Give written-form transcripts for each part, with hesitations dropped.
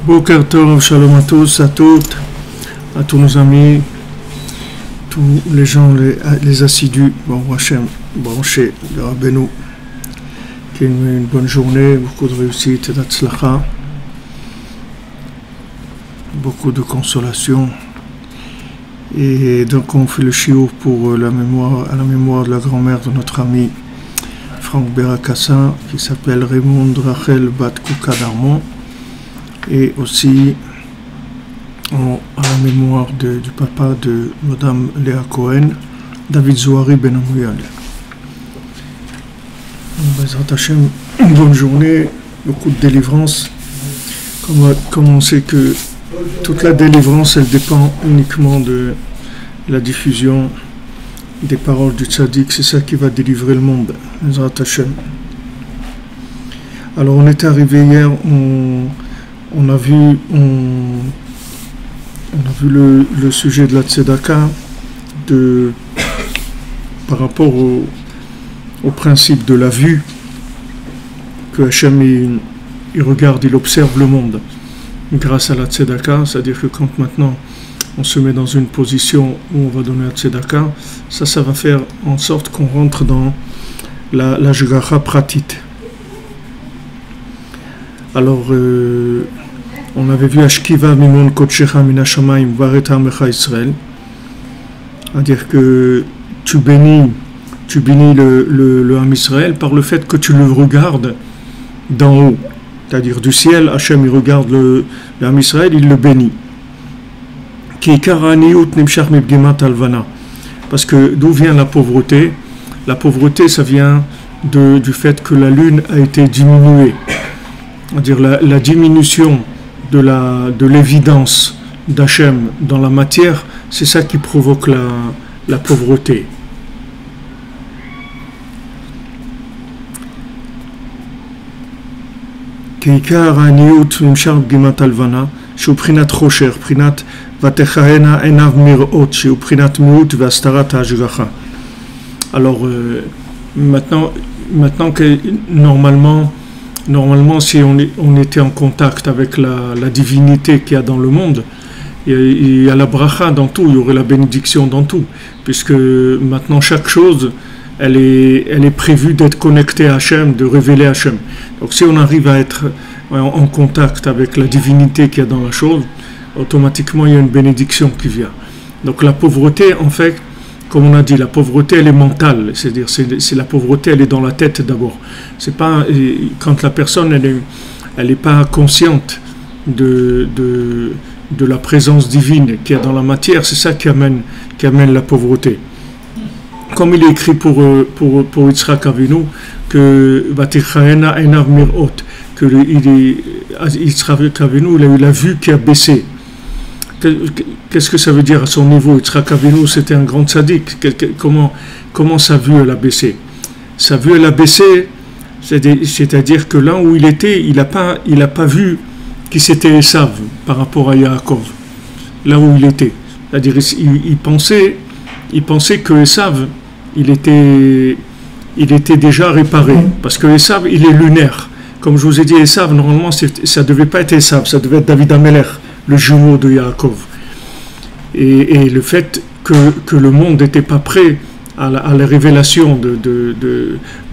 Boker Tov, Shalom à tous, à toutes, à tous nos amis, tous les gens, les assidus, bon Hachem, branchés de Rabbeinu, qui aient une bonne journée, beaucoup de réussite, d'Atzlacha, beaucoup de consolation. Et donc on fait le shiur pour à la mémoire de la grand-mère de notre ami Franck Berakassa, qui s'appelle Raymond Rachel Bat Kouka Darmon, et aussi à la mémoire du papa de Madame Léa Cohen, David Zouari Ben Amouyal. Bezrat Hashem, une bonne journée, beaucoup de délivrance. Comme on sait que toute la délivrance, elle dépend uniquement de la diffusion des paroles du tzaddik, c'est ça qui va délivrer le monde. Bezrat Hashem. Alors on est arrivé hier, on a vu le sujet de la tzedaka par rapport au principe de la vue, que Hachem il regarde, il observe le monde grâce à la tzedaka, c'est-à-dire que quand maintenant on se met dans une position où on va donner la tzedaka, ça va faire en sorte qu'on rentre dans la Hashgacha pratit. Alors, on avait vu Ashkiva Mimon Kodshecha Min Hashamayim Varet Amecha Israël, c'est-à-dire que tu bénis le Ham Israël par le fait que tu le regardes d'en haut, c'est-à-dire du ciel. Hachem il regarde le Ham Israël, il le bénit. Parce que d'où vient la pauvreté? La pauvreté, ça vient du fait que la lune a été diminuée. C'est-à-dire la diminution de l'évidence d'Hachem dans la matière, c'est ça qui provoque la pauvreté. Keikar aniut mimshar bgimat alvana, שהוא בחינת חושר, בחינת ותכהנה עיניו מראות, שהוא בחינת מיעוט והסתרת ההשגחה. Alors, maintenant que normalement Normalement, si on était en contact avec la divinité qu'il y a dans le monde, il y a la bracha dans tout, il y aurait la bénédiction dans tout, puisque maintenant chaque chose, elle est prévue d'être connectée à Hachem, de révéler Hachem. Donc si on arrive à être en contact avec la divinité qu'il y a dans la chose, automatiquement il y a une bénédiction qui vient. Donc la pauvreté, en fait, comme on a dit, la pauvreté elle est mentale, c'est-à-dire c'est la pauvreté elle est dans la tête d'abord. C'est pas quand la personne elle est pas consciente de la présence divine qu'il y a dans la matière, c'est ça qui amène la pauvreté. Comme il est écrit pour Yitzhak Avinu que Vatichaena enav mirot, que Yitzhak Avinu il a eu la vue qui a baissé. Qu'est-ce que ça veut dire à son niveau? Yitzhak Avinu c'était un grand tzaddik. Comment sa vue elle a baissé? Sa vue elle a baissé, c'est-à-dire que là où il était, il a pas vu qui c'était Esav par rapport à Yaakov. Là où il était, c'est-à-dire il pensait que Esav il était déjà réparé, parce que Esav il est lunaire. Comme je vous ai dit, Esav normalement ça devait pas être Esav, ça devait être David Ameler, le jumeau de Yaakov. Et le fait que le monde n'était pas prêt à la révélation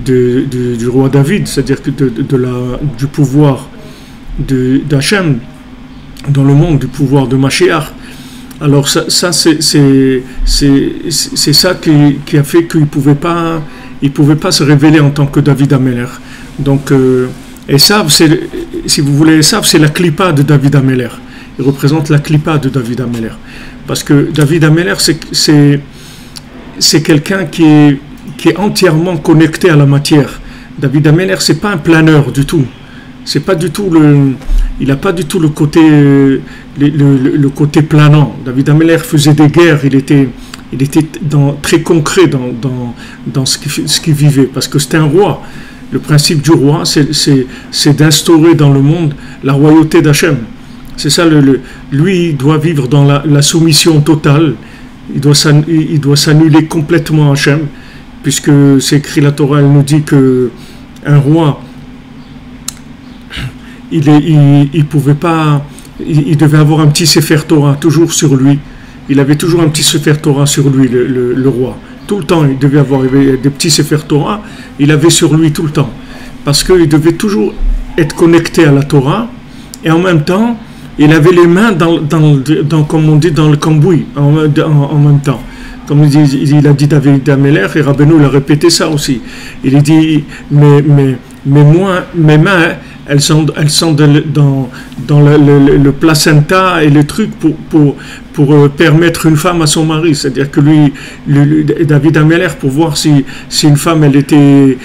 du roi David, c'est-à-dire que du pouvoir d'Hachem dans le monde, du pouvoir de Mashiach, alors ça c'est ça qui a fait qu'il pouvait pas se révéler en tant que David Ameler. Donc Esav, si vous voulez, Esav c'est la clipa de David Ameler. Il représente la clipa de David Ameler. Parce que David Ameler, c'est quelqu'un qui est entièrement connecté à la matière. David Ameler, c'est pas un planeur du tout. C'est pas du tout il n'a pas du tout le côté planant. David Ameler faisait des guerres, il était très concret dans ce qu'il vivait, parce que c'était un roi. Le principe du roi, c'est d'instaurer dans le monde la royauté d'Hachem. C'est ça, lui, il doit vivre dans la soumission totale. Il doit s'annuler complètement à Hachem, puisque c'est écrit, la Torah, elle nous dit que un roi, il pouvait pas, il devait avoir un petit Sefer Torah toujours sur lui. Il avait toujours un petit Sefer Torah sur lui, le roi. Tout le temps, il devait avoir des petits Sefer Torah, il avait sur lui tout le temps. Parce qu'il devait toujours être connecté à la Torah, et en même temps, il avait les mains comme on dit, dans le cambouis, en même temps. Comme il a dit David Ameler, et Rabbeinu il a répété ça aussi. Il a dit, mais moi, mes mains, elles sont dans le placenta et le truc pour permettre une femme à son mari. C'est-à-dire que David Ameler, pour voir si une femme elle était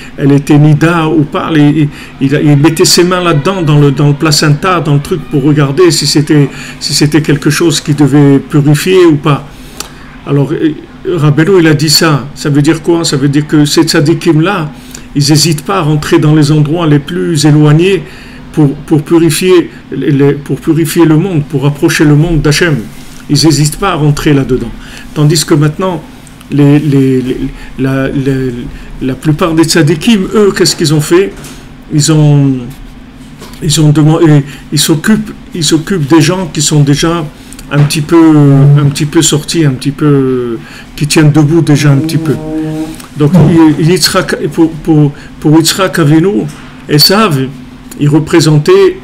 nida ou pas, il mettait ses mains là-dedans dans le placenta, dans le truc, pour regarder si c'était quelque chose qui devait purifier ou pas. Alors Rabbeinu il a dit ça. Ça veut dire quoi? Ça veut dire que ces tzadikim là, ils n'hésitent pas à rentrer dans les endroits les plus éloignés pour purifier le monde, pour rapprocher le monde d'Hachem. Ils n'hésitent pas à rentrer là-dedans. Tandis que maintenant, la plupart des tzadikim, eux, qu'est-ce qu'ils ont fait? Ils s'occupent des gens qui sont déjà un petit peu sortis, qui tiennent debout déjà un petit peu. Donc pour Yitzhak Avinu, Esav, il représentait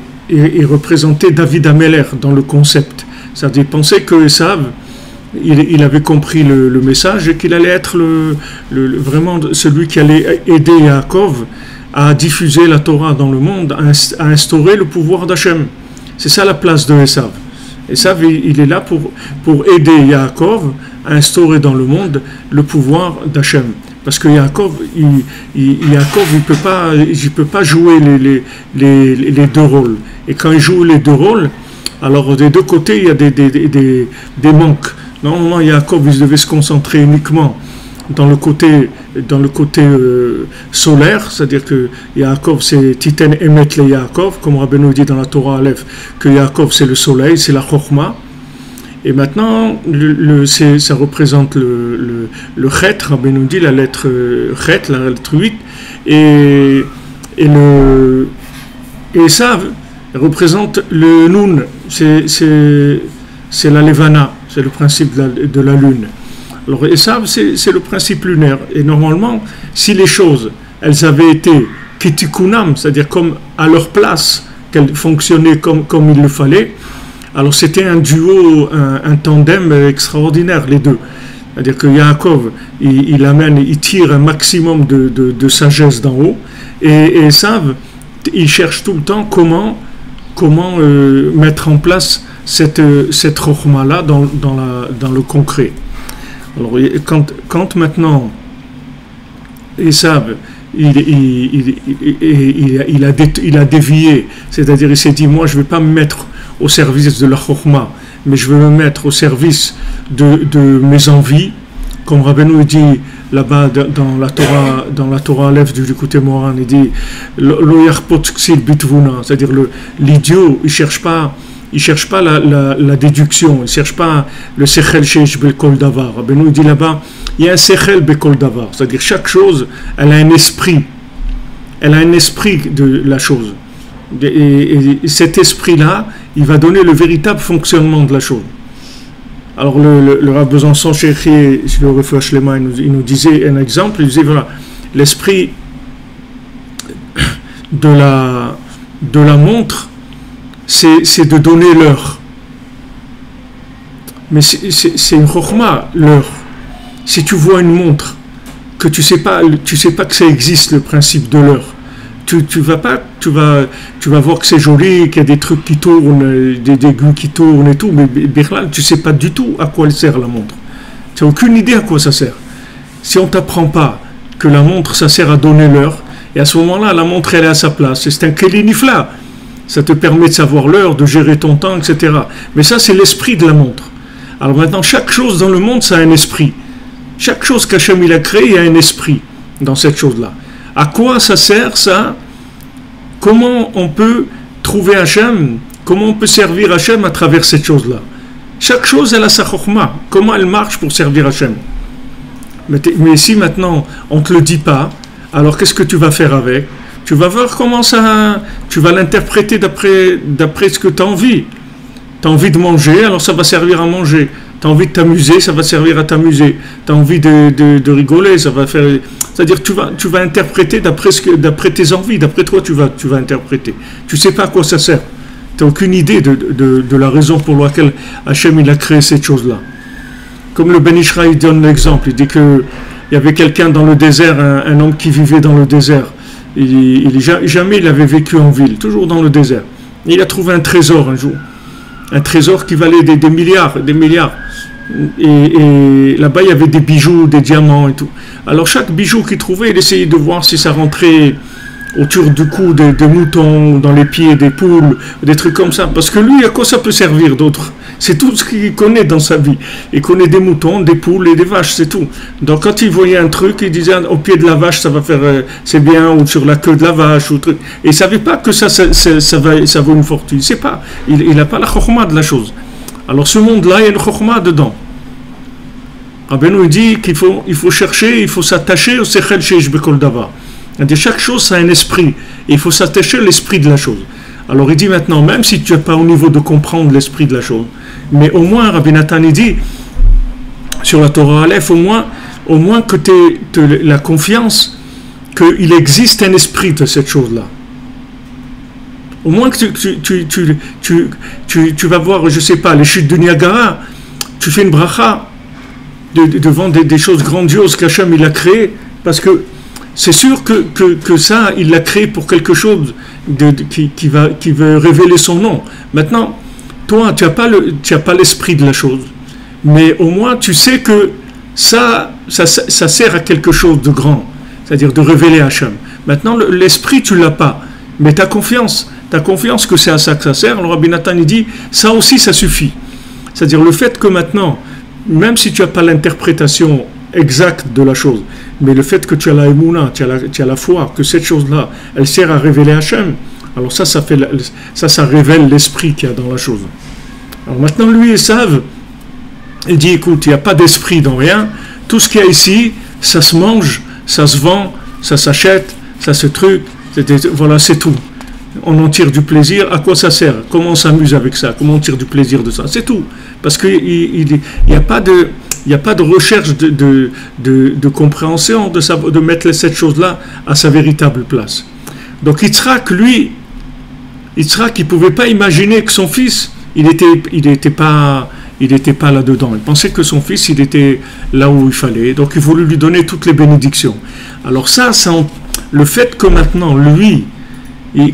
David Ameler dans le concept. C'est-à-dire qu'il pensait que Esav, il avait compris le message et qu'il allait être vraiment celui qui allait aider Yaakov à diffuser la Torah dans le monde, à instaurer le pouvoir d'Hachem. C'est ça la place de Esav. Esav, il est là pour aider Yaakov à instaurer dans le monde le pouvoir d'Hachem. Parce que Yaakov, il peut pas jouer les deux rôles. Et quand il joue les deux rôles, alors des deux côtés, il y a des manques. Normalement, Yaakov, il devait se concentrer uniquement dans le côté solaire, c'est-à-dire que Yaakov, c'est Titen Emet le Yaakov, comme Rabbeinu dit dans la Torah Aleph, que Yaakov, c'est le soleil, c'est la Chokhma. Et maintenant, ça représente le Chet, Rabbeinu dit la lettre Chet, la lettre 8, et Et Esav représente le Nun, c'est la Levana, c'est le principe de la lune. Alors Esav, c'est le principe lunaire. Et normalement, si les choses, elles avaient été kitikunam, c'est-à-dire comme à leur place, qu'elles fonctionnaient comme il le fallait, alors c'était un duo, un tandem extraordinaire, les deux. C'est-à-dire que Yaakov, il tire un maximum de sagesse d'en haut, et Esav, il cherche tout le temps comment mettre en place cette chokhma-là dans le concret. Alors, quand maintenant Esav, il a dévié, c'est-à-dire il s'est dit, moi je ne vais pas me mettre au service de la chokhma, mais je veux me mettre au service de mes envies, comme Rabbeinu dit là-bas dans la Torah Aleph du côté Moran, il dit lo yarpot ksil bitvuna, c'est-à-dire l'idiot, il cherche pas la déduction, il ne cherche pas le sechel sheish bekol davar. Rabbeinu dit là-bas, il y a un sechel bekol davar, c'est-à-dire chaque chose, elle a un esprit de la chose. Et cet esprit-là, il va donner le véritable fonctionnement de la chose. Alors le Rav Besançon, il nous disait un exemple, il disait voilà, l'esprit de la montre, c'est de donner l'heure. Mais c'est une chokhma, l'heure. Si tu vois une montre, que tu sais pas que ça existe, le principe de l'heure, tu vas voir que c'est joli, qu'il y a des trucs qui tournent, des aiguilles qui tournent et tout, mais tu sais pas du tout à quoi elle sert, la montre. Tu n'as aucune idée à quoi ça sert. Si on t'apprend pas que la montre, ça sert à donner l'heure, et à ce moment-là, la montre, elle est à sa place. C'est un kélinifla. Ça te permet de savoir l'heure, de gérer ton temps, etc. Mais ça, c'est l'esprit de la montre. Alors maintenant, chaque chose dans le monde, ça a un esprit. Chaque chose qu'Hachem il a créée, il y a un esprit dans cette chose-là. À quoi ça sert, ça? Comment on peut trouver Hachem? Comment on peut servir Hachem à travers cette chose-là? Chaque chose, elle a sa chokhma. Comment elle marche pour servir Hachem? Mais si maintenant, on ne te le dit pas, alors qu'est-ce que tu vas faire avec? Tu vas voir comment ça... Tu vas l'interpréter d'après ce que tu as envie. Tu as envie de manger, alors ça va servir à manger. Tu as envie de t'amuser, ça va servir à t'amuser. Tu as envie de rigoler, ça va faire... C'est-à-dire tu vas interpréter d'après tes envies, d'après toi tu vas interpréter. Tu ne sais pas à quoi ça sert. Tu n'as aucune idée de la raison pour laquelle Hachem il a créé cette chose-là. Comme le Ben Ishra il donne l'exemple, il dit qu'il y avait quelqu'un dans le désert, un homme qui vivait dans le désert. Jamais il avait vécu en ville, toujours dans le désert. Il a trouvé un trésor un jour. Un trésor qui valait des milliards, des milliards. Et là-bas, il y avait des bijoux, des diamants et tout. Alors, chaque bijou qu'il trouvait, il essayait de voir si ça rentrait autour du cou des moutons, dans les pieds des poules, des trucs comme ça. Parce que lui, à quoi ça peut servir d'autre? C'est tout ce qu'il connaît dans sa vie. Il connaît des moutons, des poules et des vaches, c'est tout. Donc, quand il voyait un truc, il disait au pied de la vache, ça va faire, c'est bien, ou sur la queue de la vache, ou truc. Et il ne savait pas que ça vaut une fortune. Il ne sait pas. Il n'a pas la chokhma de la chose. Alors, ce monde-là, il y a une chokhma dedans. Rabbeinu dit qu'il faut chercher, il faut s'attacher au sechel sheish bekol davar. Chaque chose, ça a un esprit. Et il faut s'attacher à l'esprit de la chose. Alors il dit maintenant, même si tu n'es pas au niveau de comprendre l'esprit de la chose, mais au moins, Rabbi Nathan il dit, sur la Torah Aleph, au moins que tu aies la confiance qu'il existe un esprit de cette chose-là. Au moins que tu vas voir, je ne sais pas, les chutes de Niagara, tu fais une bracha devant des choses grandioses qu'Hachem il a créées, parce que c'est sûr que ça, il l'a créé pour quelque chose qui veut révéler son nom. Maintenant, toi, tu n'as pas l'esprit de la chose, mais au moins tu sais que ça sert à quelque chose de grand, c'est-à-dire de révéler Hachem. Maintenant, l'esprit, tu ne l'as pas, mais tu as confiance que c'est à ça que ça sert. Alors Rabbi Nathan il dit, ça aussi, ça suffit. C'est-à-dire le fait que maintenant, même si tu n'as pas l'interprétation exacte de la chose, mais le fait que tu as la émouna, tu as la foi, que cette chose-là, elle sert à révéler Hachem, alors ça révèle l'esprit qu'il y a dans la chose. Alors maintenant, lui, Esav, il dit, écoute, il n'y a pas d'esprit dans rien, tout ce qu'il y a ici, ça se mange, ça se vend, ça s'achète, ça se truc, voilà, c'est tout. en tire du plaisir, à quoi ça sert? Comment on s'amuse avec ça? Comment on tire du plaisir de ça? C'est tout. Parce qu'il n'y a pas de recherche de compréhension de mettre cette chose-là à sa véritable place. Donc Yitzhak, lui, il ne pouvait pas imaginer que son fils, il était pas là-dedans. Il pensait que son fils, il était là où il fallait. Donc il voulait lui donner toutes les bénédictions. Alors ça, le fait que maintenant, lui,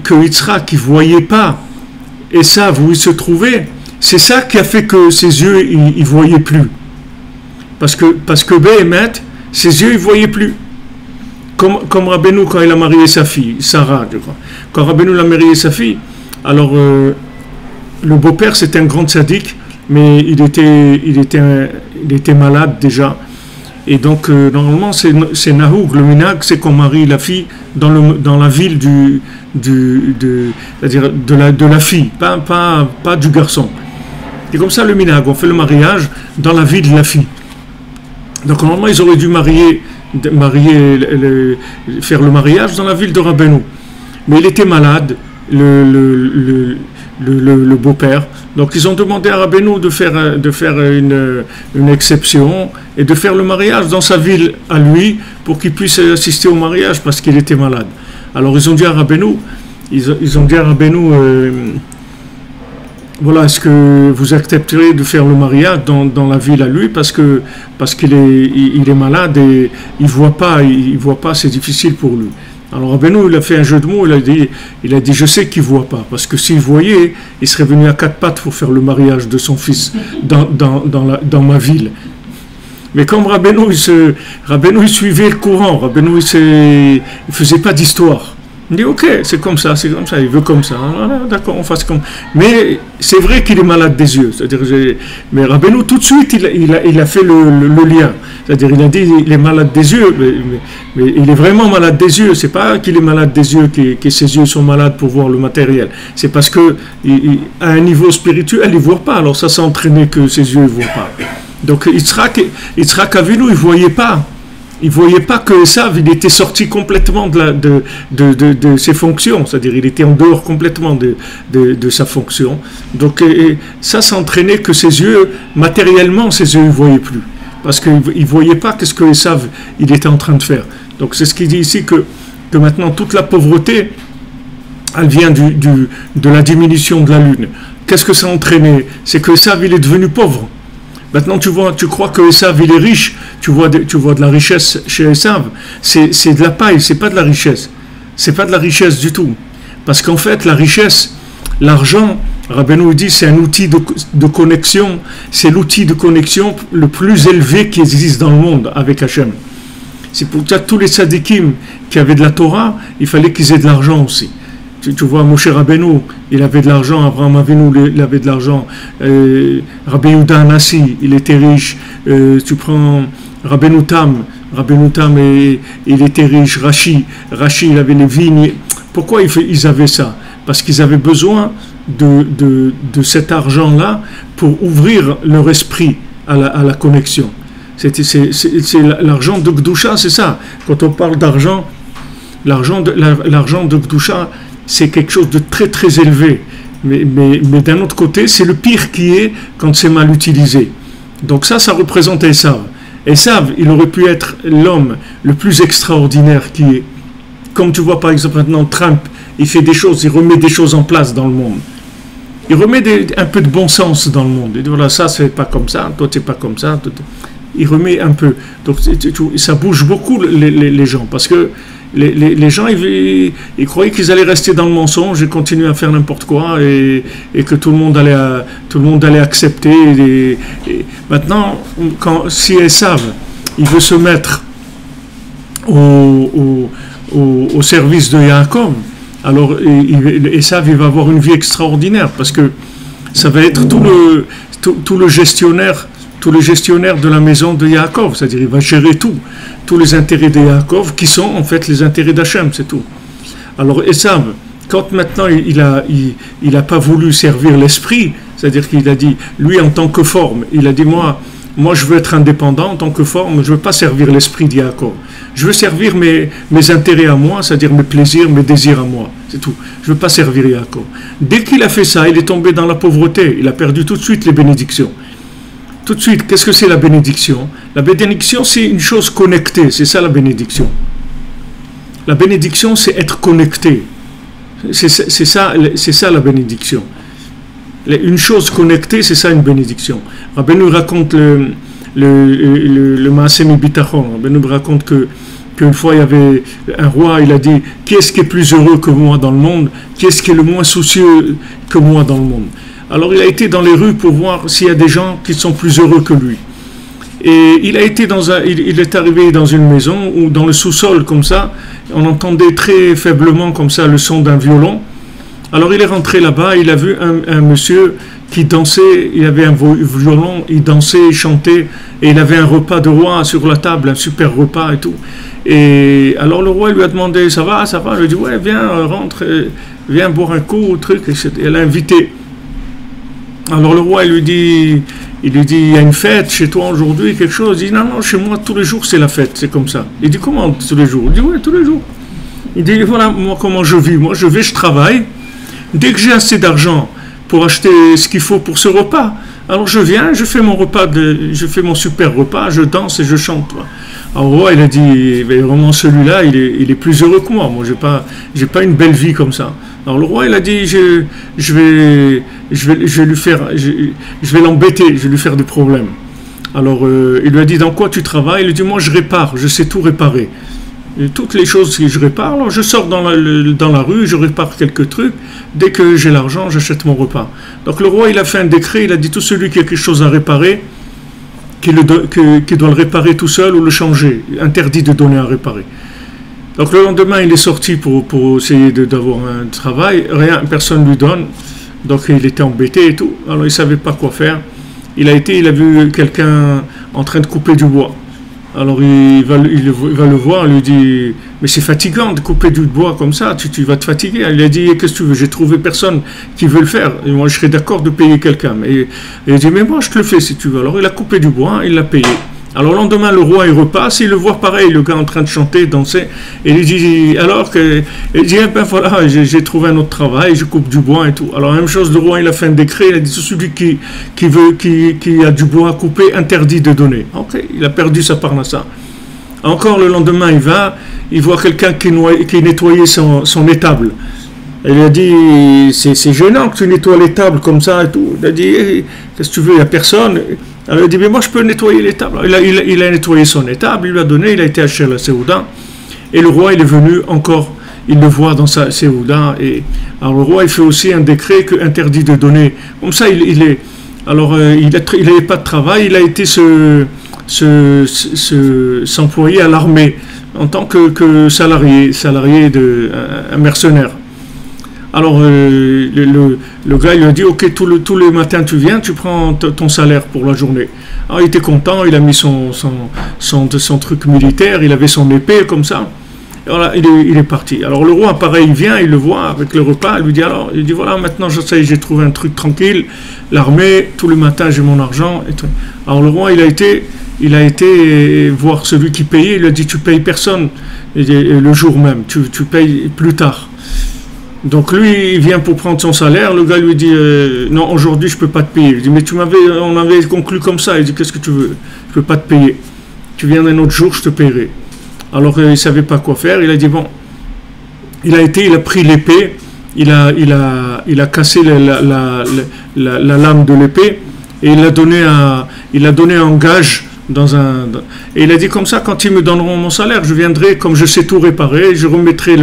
que Yitzhak, il ne voyait pas Esav où il se trouvait, c'est ça qui a fait que ses yeux, ils ne voyaient plus. Parce que Béhémet, ses yeux, ils ne voyaient plus. Comme Rabbeinu, quand il a marié sa fille, Sarah, je crois. Quand Rabbeinu a marié sa fille, alors le beau-père, c'était un grand tzaddik, mais il était malade déjà. Et donc, normalement, c'est Nahoug, le minag, c'est qu'on marie la fille dans la ville c'est-à-dire de la fille, pas du garçon. C'est comme ça le minag, on fait le mariage dans la ville de la fille. Donc, normalement, ils auraient dû faire le mariage dans la ville de Rabbeinu. Mais il était malade, le beau-père. Donc ils ont demandé à Rabbeinu de faire une exception et de faire le mariage dans sa ville à lui pour qu'il puisse assister au mariage parce qu'il était malade. Alors ils ont dit à Rabbeinu, voilà, est-ce que vous accepterez de faire le mariage dans la ville à lui parce qu'il est malade et il voit pas, c'est difficile pour lui. Alors Rabbeinu, il a fait un jeu de mots, il a dit je sais qu'il ne voit pas, parce que s'il voyait, il serait venu à quatre pattes pour faire le mariage de son fils dans ma ville. Mais comme Rabbeinu, il suivait le courant, Rabbeinu, il ne faisait pas d'histoire. Il dit ok, c'est comme ça, il veut comme ça, d'accord, on fasse comme... Mais c'est vrai qu'il est malade des yeux, c'est-à-dire, mais Rabbeinu, tout de suite, il a fait le lien. C'est-à-dire, il a dit il est malade des yeux, mais il est vraiment malade des yeux. C'est pas qu'il est malade des yeux, que ses yeux sont malades pour voir le matériel. C'est parce que à un niveau spirituel, il ne voit pas. Alors ça s'est entraîné que ses yeux ne voient pas. Donc Yitzhak Avinu, il voyait pas. Il ne voyait pas que Esav, il était sorti complètement de ses fonctions, c'est-à-dire il était en dehors complètement de sa fonction. Donc ça s'entraînait que ses yeux, matériellement, ses yeux ne voyaient plus. Parce qu'il ne voyait pas ce que Esav, il était en train de faire. Donc c'est ce qu'il dit ici, que maintenant toute la pauvreté, elle vient de la diminution de la lune. Qu'est-ce que ça a entraîné? C'est que Esav, il est devenu pauvre. Maintenant, tu crois que Esav, il est riche, tu vois de la richesse chez Esav, c'est de la paille, c'est pas de la richesse. C'est pas de la richesse du tout. Parce qu'en fait, la richesse, l'argent, Rabbeinu dit, c'est un outil de connexion, c'est l'outil de connexion le plus élevé qui existe dans le monde avec Hachem. C'est pour ça que tous les tzadikim qui avaient de la Torah, il fallait qu'ils aient de l'argent aussi. Tu vois, Moshe Rabbeinu, il avait de l'argent, Abraham Avinu, il avait de l'argent, Rabbi Yehuda Anassi, il était riche, tu prends Rabbeinu Tam, il était riche, Rashi, il avait les vignes. Pourquoi ils avaient ça? Parce qu'ils avaient besoin de cet argent-là pour ouvrir leur esprit à la connexion. C'est l'argent de Gdusha, c'est ça. Quand on parle d'argent, l'argent de Gdusha, c'est quelque chose de très très élevé, mais d'un autre côté, c'est le pire qui est quand c'est mal utilisé. Donc ça représente Esav. Esav, il aurait pu être l'homme le plus extraordinaire qui est. Comme tu vois par exemple maintenant Trump, il fait des choses, il remet des choses en place dans le monde. Il remet un peu de bon sens dans le monde. Il dit voilà, ça c'est pas comme ça, toi c'est pas comme ça. Il remet un peu. Donc ça bouge beaucoup les gens, parce que les gens, ils croyaient qu'ils allaient rester dans le mensonge et continuer à faire n'importe quoi et que tout le monde allait accepter. Et maintenant, si Esav, il veut se mettre au service de Yaakov, alors Esav, il va avoir une vie extraordinaire parce que ça va être tout le gestionnaire de la maison de Yaakov, c'est-à-dire il va gérer tous les intérêts de Yaakov qui sont en fait les intérêts d'Hachem, c'est tout. Alors Esav, quand maintenant il a pas voulu servir l'esprit, c'est-à-dire qu'il a dit, lui en tant que forme, il a dit moi moi je veux être indépendant en tant que forme, je ne veux pas servir l'esprit de Yaakov. Je veux servir mes intérêts à moi, c'est-à-dire mes plaisirs, mes désirs à moi, c'est tout. Je ne veux pas servir Yaakov. Dès qu'il a fait ça, il est tombé dans la pauvreté, il a perdu tout de suite les bénédictions. Tout de suite, qu'est-ce que c'est la bénédiction? La bénédiction, c'est une chose connectée, c'est ça la bénédiction. La bénédiction, c'est être connecté. C'est ça la bénédiction. Une chose connectée, c'est ça une bénédiction. Rabbeinu raconte le Maaseh Mibitachon. Rabbeinu raconte qu'une fois il y avait un roi, il a dit qui est-ce qui est plus heureux que moi dans le monde, qui est-ce qui est le moins soucieux que moi dans le monde. Alors il a été dans les rues pour voir s'il y a des gens qui sont plus heureux que lui. Et il est arrivé dans une maison où dans le sous-sol comme ça, on entendait très faiblement comme ça le son d'un violon. Alors il est rentré là-bas, il a vu un monsieur qui dansait, il avait un violon, il dansait, il chantait, et il avait un repas de roi sur la table, un super repas et tout. Et alors le roi lui a demandé, ça va, il lui a dit, ouais, viens, rentre, viens boire un coup, truc, et elle l'a invité. Alors le roi il lui dit, il y a une fête chez toi aujourd'hui, quelque chose. Il dit, non, chez moi tous les jours c'est la fête, c'est comme ça. Il dit, comment tous les jours? Il dit, ouais, tous les jours. Il dit, voilà, moi comment je vis, moi je travaille. Dès que j'ai assez d'argent pour acheter ce qu'il faut pour ce repas, alors je viens, je fais mon repas, je fais mon super repas, je danse et je chante. Alors le roi il a dit, vraiment celui-là il est plus heureux que moi. Moi j'ai pas une belle vie comme ça. Alors le roi il a dit, je vais l'embêter, je vais lui faire des problèmes. Alors il lui a dit, dans quoi tu travailles? Il lui a dit, moi je répare, je sais tout réparer. Et toutes les choses que je répare, alors je sors dans la rue, je répare quelques trucs, dès que j'ai l'argent, j'achète mon repas. Donc le roi il a fait un décret, il a dit tout celui qui a quelque chose à réparer, qui doit le réparer tout seul ou le changer, interdit de donner à réparer. Donc le lendemain il est sorti pour essayer d'avoir un travail, rien, personne ne lui donne, donc il était embêté et tout, alors il ne savait pas quoi faire. Il a vu quelqu'un en train de couper du bois. Alors il va le voir, il lui dit, mais c'est fatigant de couper du bois comme ça, tu vas te fatiguer. Il a dit, qu'est-ce que tu veux, j'ai trouvé personne qui veut le faire, et moi je serais d'accord de payer quelqu'un. Et il dit, mais moi je te le fais si tu veux. Alors il a coupé du bois, il l'a payé. Alors le lendemain le roi il repasse, il le voit pareil, le gars en train de chanter, danser, et il dit, il dit, ben voilà, j'ai trouvé un autre travail, je coupe du bois et tout. Alors la même chose, le roi il a fait un décret, il a dit, celui qui a du bois à couper, interdit de donner. Ok, il a perdu sa parnassa. Encore le lendemain il voit quelqu'un qui nettoyait son étable. Il lui a dit, c'est gênant que tu nettoies l'étable comme ça et tout. Il a dit, qu'est-ce que tu veux, il n'y a personne. Alors il a dit, mais moi je peux nettoyer l'étable. Il a nettoyé son étable, il lui a donné, il a été acheté à la Séouda. Et le roi il est venu encore, il le voit dans sa Séouda. Et alors le roi il fait aussi un décret interdit de donner. Comme ça il n'avait pas de travail, il a été s'employer à l'armée en tant que salarié un mercenaire. Alors le gars il lui a dit, ok, tous les matins tu viens, tu prends ton salaire pour la journée. Alors il était content, il a mis son truc militaire, il avait son épée comme ça. Et voilà, il est parti. Alors le roi pareil, il vient, il le voit avec le repas, il lui dit, alors il dit, voilà, maintenant je sais, j'ai trouvé un truc tranquille, l'armée, tous les matins j'ai mon argent et tout. Alors le roi il a été voir celui qui payait, il lui a dit, tu payes personne et le jour même, tu payes plus tard. Donc lui, il vient pour prendre son salaire, le gars lui dit, non, aujourd'hui je peux pas te payer. Il dit, mais on avait conclu comme ça. Il dit, qu'est-ce que tu veux? Je peux pas te payer. Tu viens un autre jour, je te paierai. Alors il savait pas quoi faire, il a dit, bon, il a pris l'épée, il a cassé la lame de l'épée, et il l'a donné en gage et il a dit, comme ça, quand ils me donneront mon salaire, je viendrai, comme je sais tout réparer, je remettrai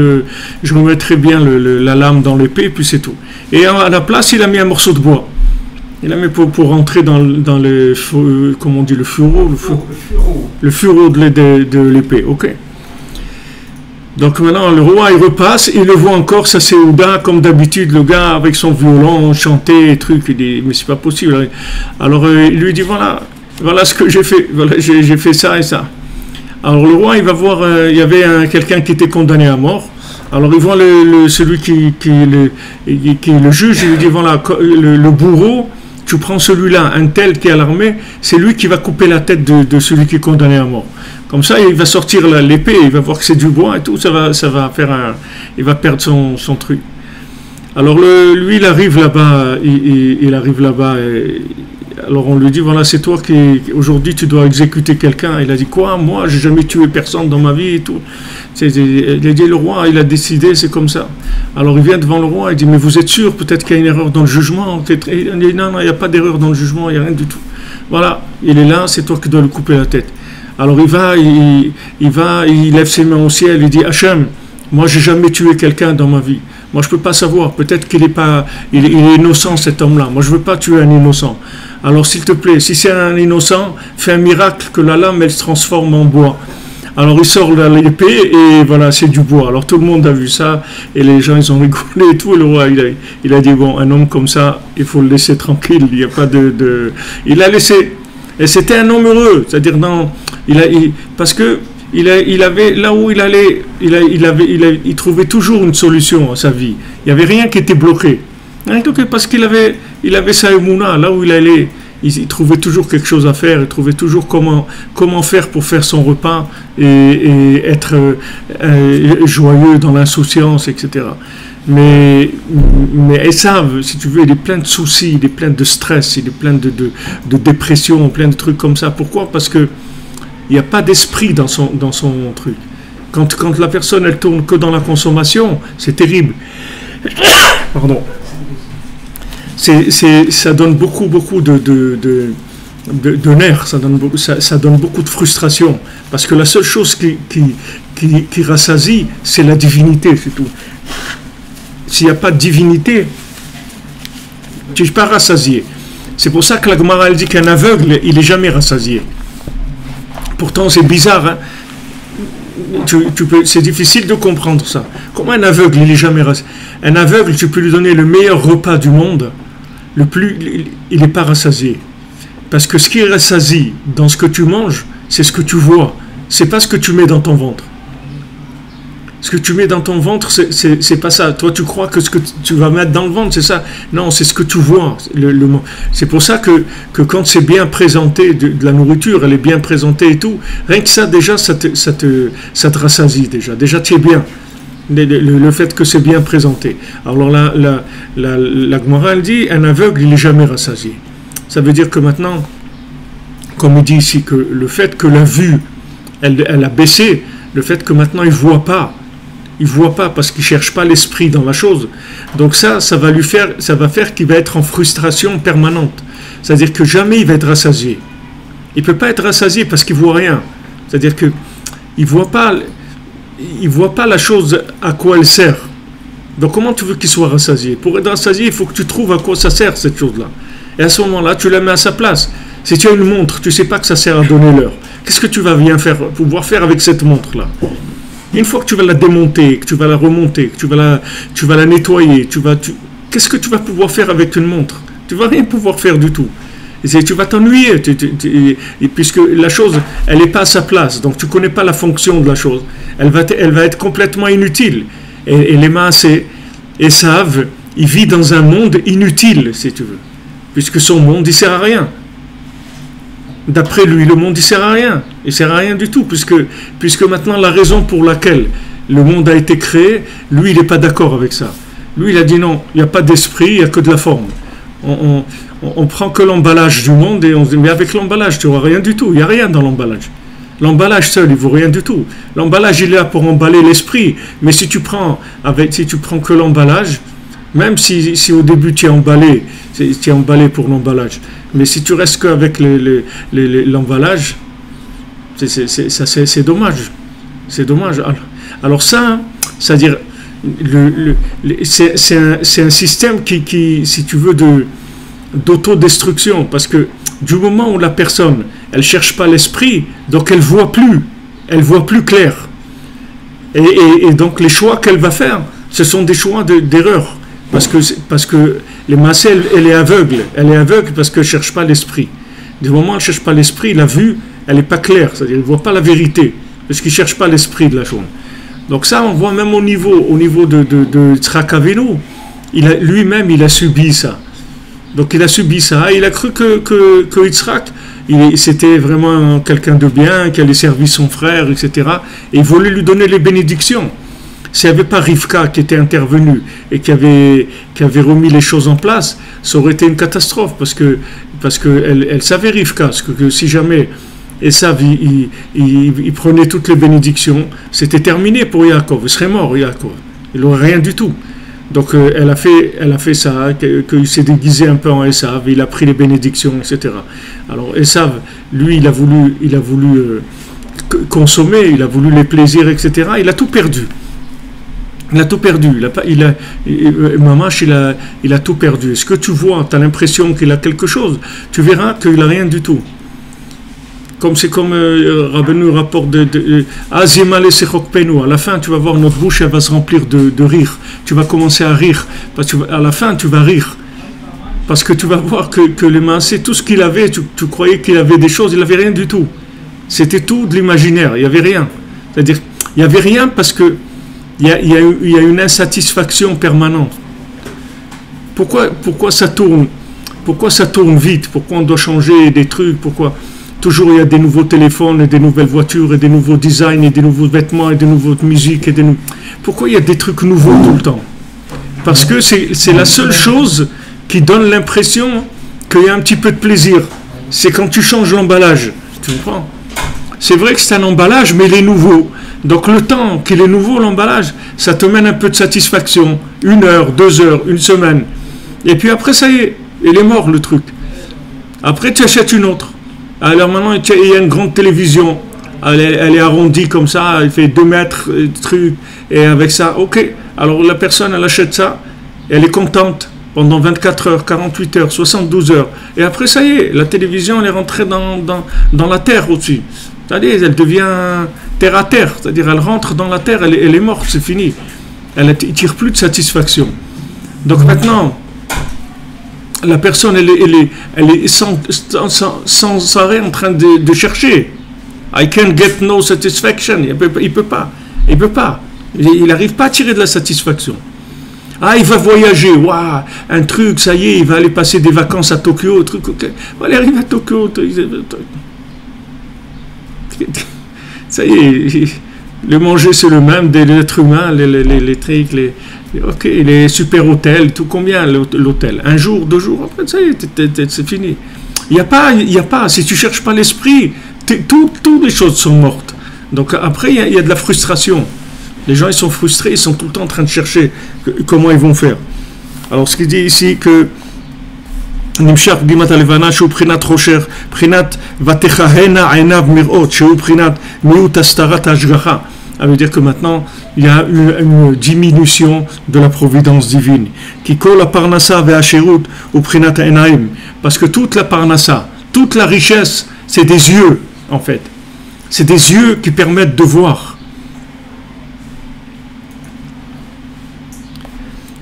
bien la lame dans l'épée, puis c'est tout. Et à la place, il a mis un morceau de bois. Il a mis pour rentrer dans le comment on dit, le fureau de l'épée, ok. Donc maintenant, le roi, il repasse, il le voit encore, ça c'est Ouda, comme d'habitude, le gars avec son violon, chanter, truc, il dit, mais c'est pas possible. Alors il lui dit, voilà ce que j'ai fait, voilà, j'ai fait ça et ça. Alors le roi, il va voir, il y avait quelqu'un qui était condamné à mort. Alors il voit celui qui est le juge, il lui dit, voilà, le bourreau, tu prends celui-là, un tel qui est à l'armée, c'est lui qui va couper la tête de celui qui est condamné à mort. Comme ça, il va sortir l'épée, il va voir que c'est du bois et tout, ça va faire il va perdre son truc. Alors lui, il arrive là-bas, il arrive là-bas, alors on lui dit, voilà, c'est toi qui, aujourd'hui, tu dois exécuter quelqu'un. Il a dit, quoi, moi, j'ai jamais tué personne dans ma vie et tout. Il a dit, le roi, il a décidé, c'est comme ça. Alors il vient devant le roi, il dit, mais vous êtes sûr, peut-être qu'il y a une erreur dans le jugement. Il dit, non, il n'y a pas d'erreur dans le jugement, il n'y a rien du tout. Voilà, il est là, c'est toi qui dois lui couper la tête. Alors il lève ses mains au ciel, il dit, Hachem, moi, j'ai jamais tué quelqu'un dans ma vie. Moi, je peux pas savoir. Peut-être qu'il il est innocent, cet homme-là. Moi, je veux pas tuer un innocent. Alors, s'il te plaît, si c'est un innocent, fais un miracle que la lame, elle se transforme en bois. Alors, il sort l'épée et voilà, c'est du bois. Alors, tout le monde a vu ça et les gens, ils ont rigolé et tout. Et le roi, il a dit, bon, un homme comme ça, il faut le laisser tranquille. Il n'y a pas Il a laissé. Et c'était un homme heureux. C'est-à-dire, non, parce que il avait, là où il allait, il trouvait toujours une solution à sa vie. Il n'y avait rien qui était bloqué. Parce qu'il avait sa émouna, là où il allait, il trouvait toujours quelque chose à faire, il trouvait toujours comment faire pour faire son repas et être joyeux dans l'insouciance, etc. Mais Esav, si tu veux, il est plein de soucis, il est plein de stress, il est plein de dépression, plein de trucs comme ça. Pourquoi? Parce que il n'y a pas d'esprit dans son truc. Quand la personne, elle tourne que dans la consommation, c'est terrible. Pardon. Ça donne beaucoup de nerfs, ça donne beaucoup de frustration. Parce que la seule chose qui rassasie, c'est la divinité, c'est tout. S'il n'y a pas de divinité, tu n'es pas rassasié. C'est pour ça que la Gemara, elle dit qu'un aveugle, il n'est jamais rassasié. Pourtant, c'est bizarre, hein? C'est difficile de comprendre ça. Comment un aveugle, il n'est jamais rassasié? Un aveugle, tu peux lui donner le meilleur repas du monde, il n'est pas rassasié. Parce que ce qui rassasie dans ce que tu manges, c'est ce que tu vois. C'est pas ce que tu mets dans ton ventre. Ce que tu mets dans ton ventre, c'est pas ça. Toi, tu crois que ce que tu vas mettre dans le ventre, c'est ça. Non, c'est ce que tu vois. C'est pour ça que quand c'est bien présenté, de la nourriture, elle est bien présentée et tout, rien que ça, déjà, ça te rassasie, déjà. Déjà, tu es bien. Le fait que c'est bien présenté. Alors, la Gemara, elle dit, un aveugle, il n'est jamais rassasié. Ça veut dire que maintenant, comme il dit ici, que le fait que la vue, elle a baissé, le fait que maintenant, il ne voit pas. Il ne voit pas parce qu'il ne cherche pas l'esprit dans la chose. Donc ça va faire qu'il va être en frustration permanente. C'est-à-dire que jamais il va être rassasié. Il ne peut pas être rassasié parce qu'il ne voit rien. C'est-à-dire qu'il ne voit pas la chose à quoi elle sert. Donc comment tu veux qu'il soit rassasié? Pour être rassasié, il faut que tu trouves à quoi ça sert cette chose-là. Et à ce moment-là, tu la mets à sa place. Si tu as une montre, tu ne sais pas que ça sert à donner l'heure. Qu'est-ce que tu vas pouvoir faire avec cette montre-là? Une fois que tu vas la démonter, que tu vas la remonter, que tu vas la nettoyer, qu'est-ce que tu vas pouvoir faire avec une montre? Tu ne vas rien pouvoir faire du tout. Tu vas t'ennuyer, puisque la chose, elle n'est pas à sa place, donc tu ne connais pas la fonction de la chose. Elle va être complètement inutile. Et les masses, Esav, il vit dans un monde inutile, si tu veux, puisque son monde, il ne sert à rien. D'après lui, le monde, il ne sert à rien. Il ne sert à rien du tout, puisque maintenant, la raison pour laquelle le monde a été créé, lui, il n'est pas d'accord avec ça. Lui, il a dit non, il n'y a pas d'esprit, il n'y a que de la forme. On prend que l'emballage du monde et on se dit, mais avec l'emballage, tu n'auras rien du tout. Il n'y a rien dans l'emballage. L'emballage seul, il ne vaut rien du tout. L'emballage, il est là pour emballer l'esprit. Mais si tu prends que l'emballage, même si au début tu es emballé pour l'emballage, mais si tu restes qu'avec l'emballage, c'est dommage. C'est dommage. Alors ça, c'est-à-dire, c'est un système qui, si tu veux, d'autodestruction, parce que du moment où la personne, elle cherche pas l'esprit, donc elle voit plus clair. Et donc les choix qu'elle va faire, ce sont des choix d'erreur. Parce que les massés, elle est aveugle parce qu'elle ne cherche pas l'esprit. Du moment où elle ne cherche pas l'esprit, la vue, elle n'est pas claire, c'est-à-dire elle ne voit pas la vérité, parce qu'il ne cherche pas l'esprit de la chose. Donc ça, on voit même au niveau de Tzrak Avinu, lui-même, il a subi ça. Donc il a subi ça, il a cru que Yitzhak, c'était vraiment quelqu'un de bien, qui allait servir son frère, etc. Et il voulait lui donner les bénédictions. S'il n'y avait pas Rivka qui était intervenue et qui avait remis les choses en place, ça aurait été une catastrophe, parce que elle savait Rivka, que si jamais Esav il prenait toutes les bénédictions, c'était terminé pour Yaakov, il serait mort Yaakov, il n'aurait rien du tout. Donc elle a fait ça, qu'il s'est déguisé un peu en Esav, il a pris les bénédictions, etc. Alors Esav, lui, il a voulu consommer, il a voulu les plaisirs, etc. Il a tout perdu. Il a tout perdu. Mamash, il a tout perdu. Est-ce que tu vois, tu as l'impression qu'il a quelque chose, tu verras qu'il n'a rien du tout. C'est comme Rabbeinu rapporte Azimale Sechok Penu. À la fin, tu vas voir, notre bouche, elle va se remplir de rire. Tu vas commencer à rire. Parce que à la fin, tu vas rire. Parce que tu vas voir que les massés, tout ce qu'il avait, tu croyais qu'il avait des choses, il n'avait rien du tout. C'était tout de l'imaginaire. Il n'y avait rien. C'est-à-dire, il n'y avait rien parce que il y a une insatisfaction permanente. Pourquoi ça tourne? Pourquoi ça tourne vite? Pourquoi on doit changer des trucs? Pourquoi toujours il y a des nouveaux téléphones et des nouvelles voitures et des nouveaux designs et des nouveaux vêtements et des nouvelles musiques pourquoi il y a des trucs nouveaux tout le temps? Parce que c'est la seule chose qui donne l'impression qu'il y a un petit peu de plaisir. C'est quand tu changes l'emballage. Tu comprends? C'est vrai que c'est un emballage, mais il est nouveau. Donc le temps qu'il est nouveau, l'emballage, ça te mène un peu de satisfaction. 1 heure, 2 heures, 1 semaine. Et puis après, ça y est, il est mort le truc. Après, tu achètes une autre. Alors maintenant, il y a une grande télévision. Elle est arrondie comme ça, elle fait 2 mètres, truc. Et avec ça, ok. Alors la personne, elle achète ça, elle est contente pendant 24 heures, 48 heures, 72 heures. Et après, ça y est, la télévision, elle est rentrée dans la terre aussi. C'est-à-dire, elle devient terre à terre. C'est-à-dire, elle rentre dans la terre, elle est morte, c'est fini. Elle ne tire plus de satisfaction. Donc maintenant, la personne, elle est sans arrêt en train de chercher. I can't get no satisfaction. Il peut pas. Il n'arrive pas à tirer de la satisfaction. Ah, il va voyager. Waouh, un truc, ça y est, il va aller passer des vacances à Tokyo. Truc, okay. Il arrive à Tokyo. Ça y est, le manger c'est le même de l'être humain, les trucs, ok, les super hôtels, tout combien l'hôtel? 1 jour, 2 jours, après ça y est, c'est fini. Il n'y a pas, si tu ne cherches pas l'esprit, toutes les choses sont mortes. Donc après, il y a de la frustration. Les gens, ils sont frustrés, ils sont tout le temps en train de chercher comment ils vont faire. Alors ce qu'il dit ici, que נמשך פגימת הלבנה שהוא בחינת חושר, בחינת ותכהנה עיניו מראות, שהוא בחינת מיעוט הסתרת ההשגחה. Ça veut dire que maintenant, il y a une diminution de la providence divine. כי כל הפרנסה והשירות הוא בחינת העיניים. Parce que toute la parnassa, toute la richesse, c'est des yeux, en fait. C'est des yeux qui permettent de voir.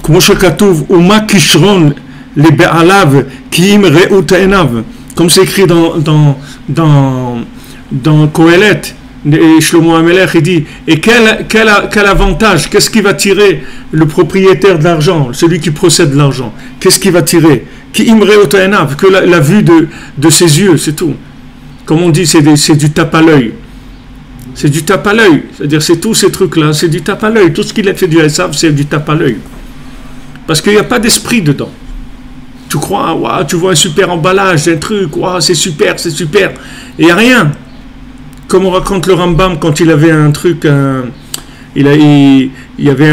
כמו שכתוב, ומה כישרון les Be'alav Kiim Re'ut Enav, comme c'est écrit dans Kohelet, et Shlomo Amelech, il dit, et quel avantage, qu'est-ce qui va tirer le propriétaire de l'argent, celui qui possède l'argent, qu'est-ce qui va tirer? Kiim Re'ut Enav, que la vue de ses yeux, c'est tout. Comme on dit, c'est du tape à l'œil. C'est du tape à l'œil, c'est-à-dire c'est tous ces trucs-là, c'est du tape à l'œil. Tout ce qu'il a fait du Esav, c'est du tape à l'œil. Parce qu'il n'y a pas d'esprit dedans. Tu crois, wow, tu vois un super emballage, un truc, wow, c'est super. Et il n'y a rien. Comme on raconte le Rambam quand il avait un truc, il y avait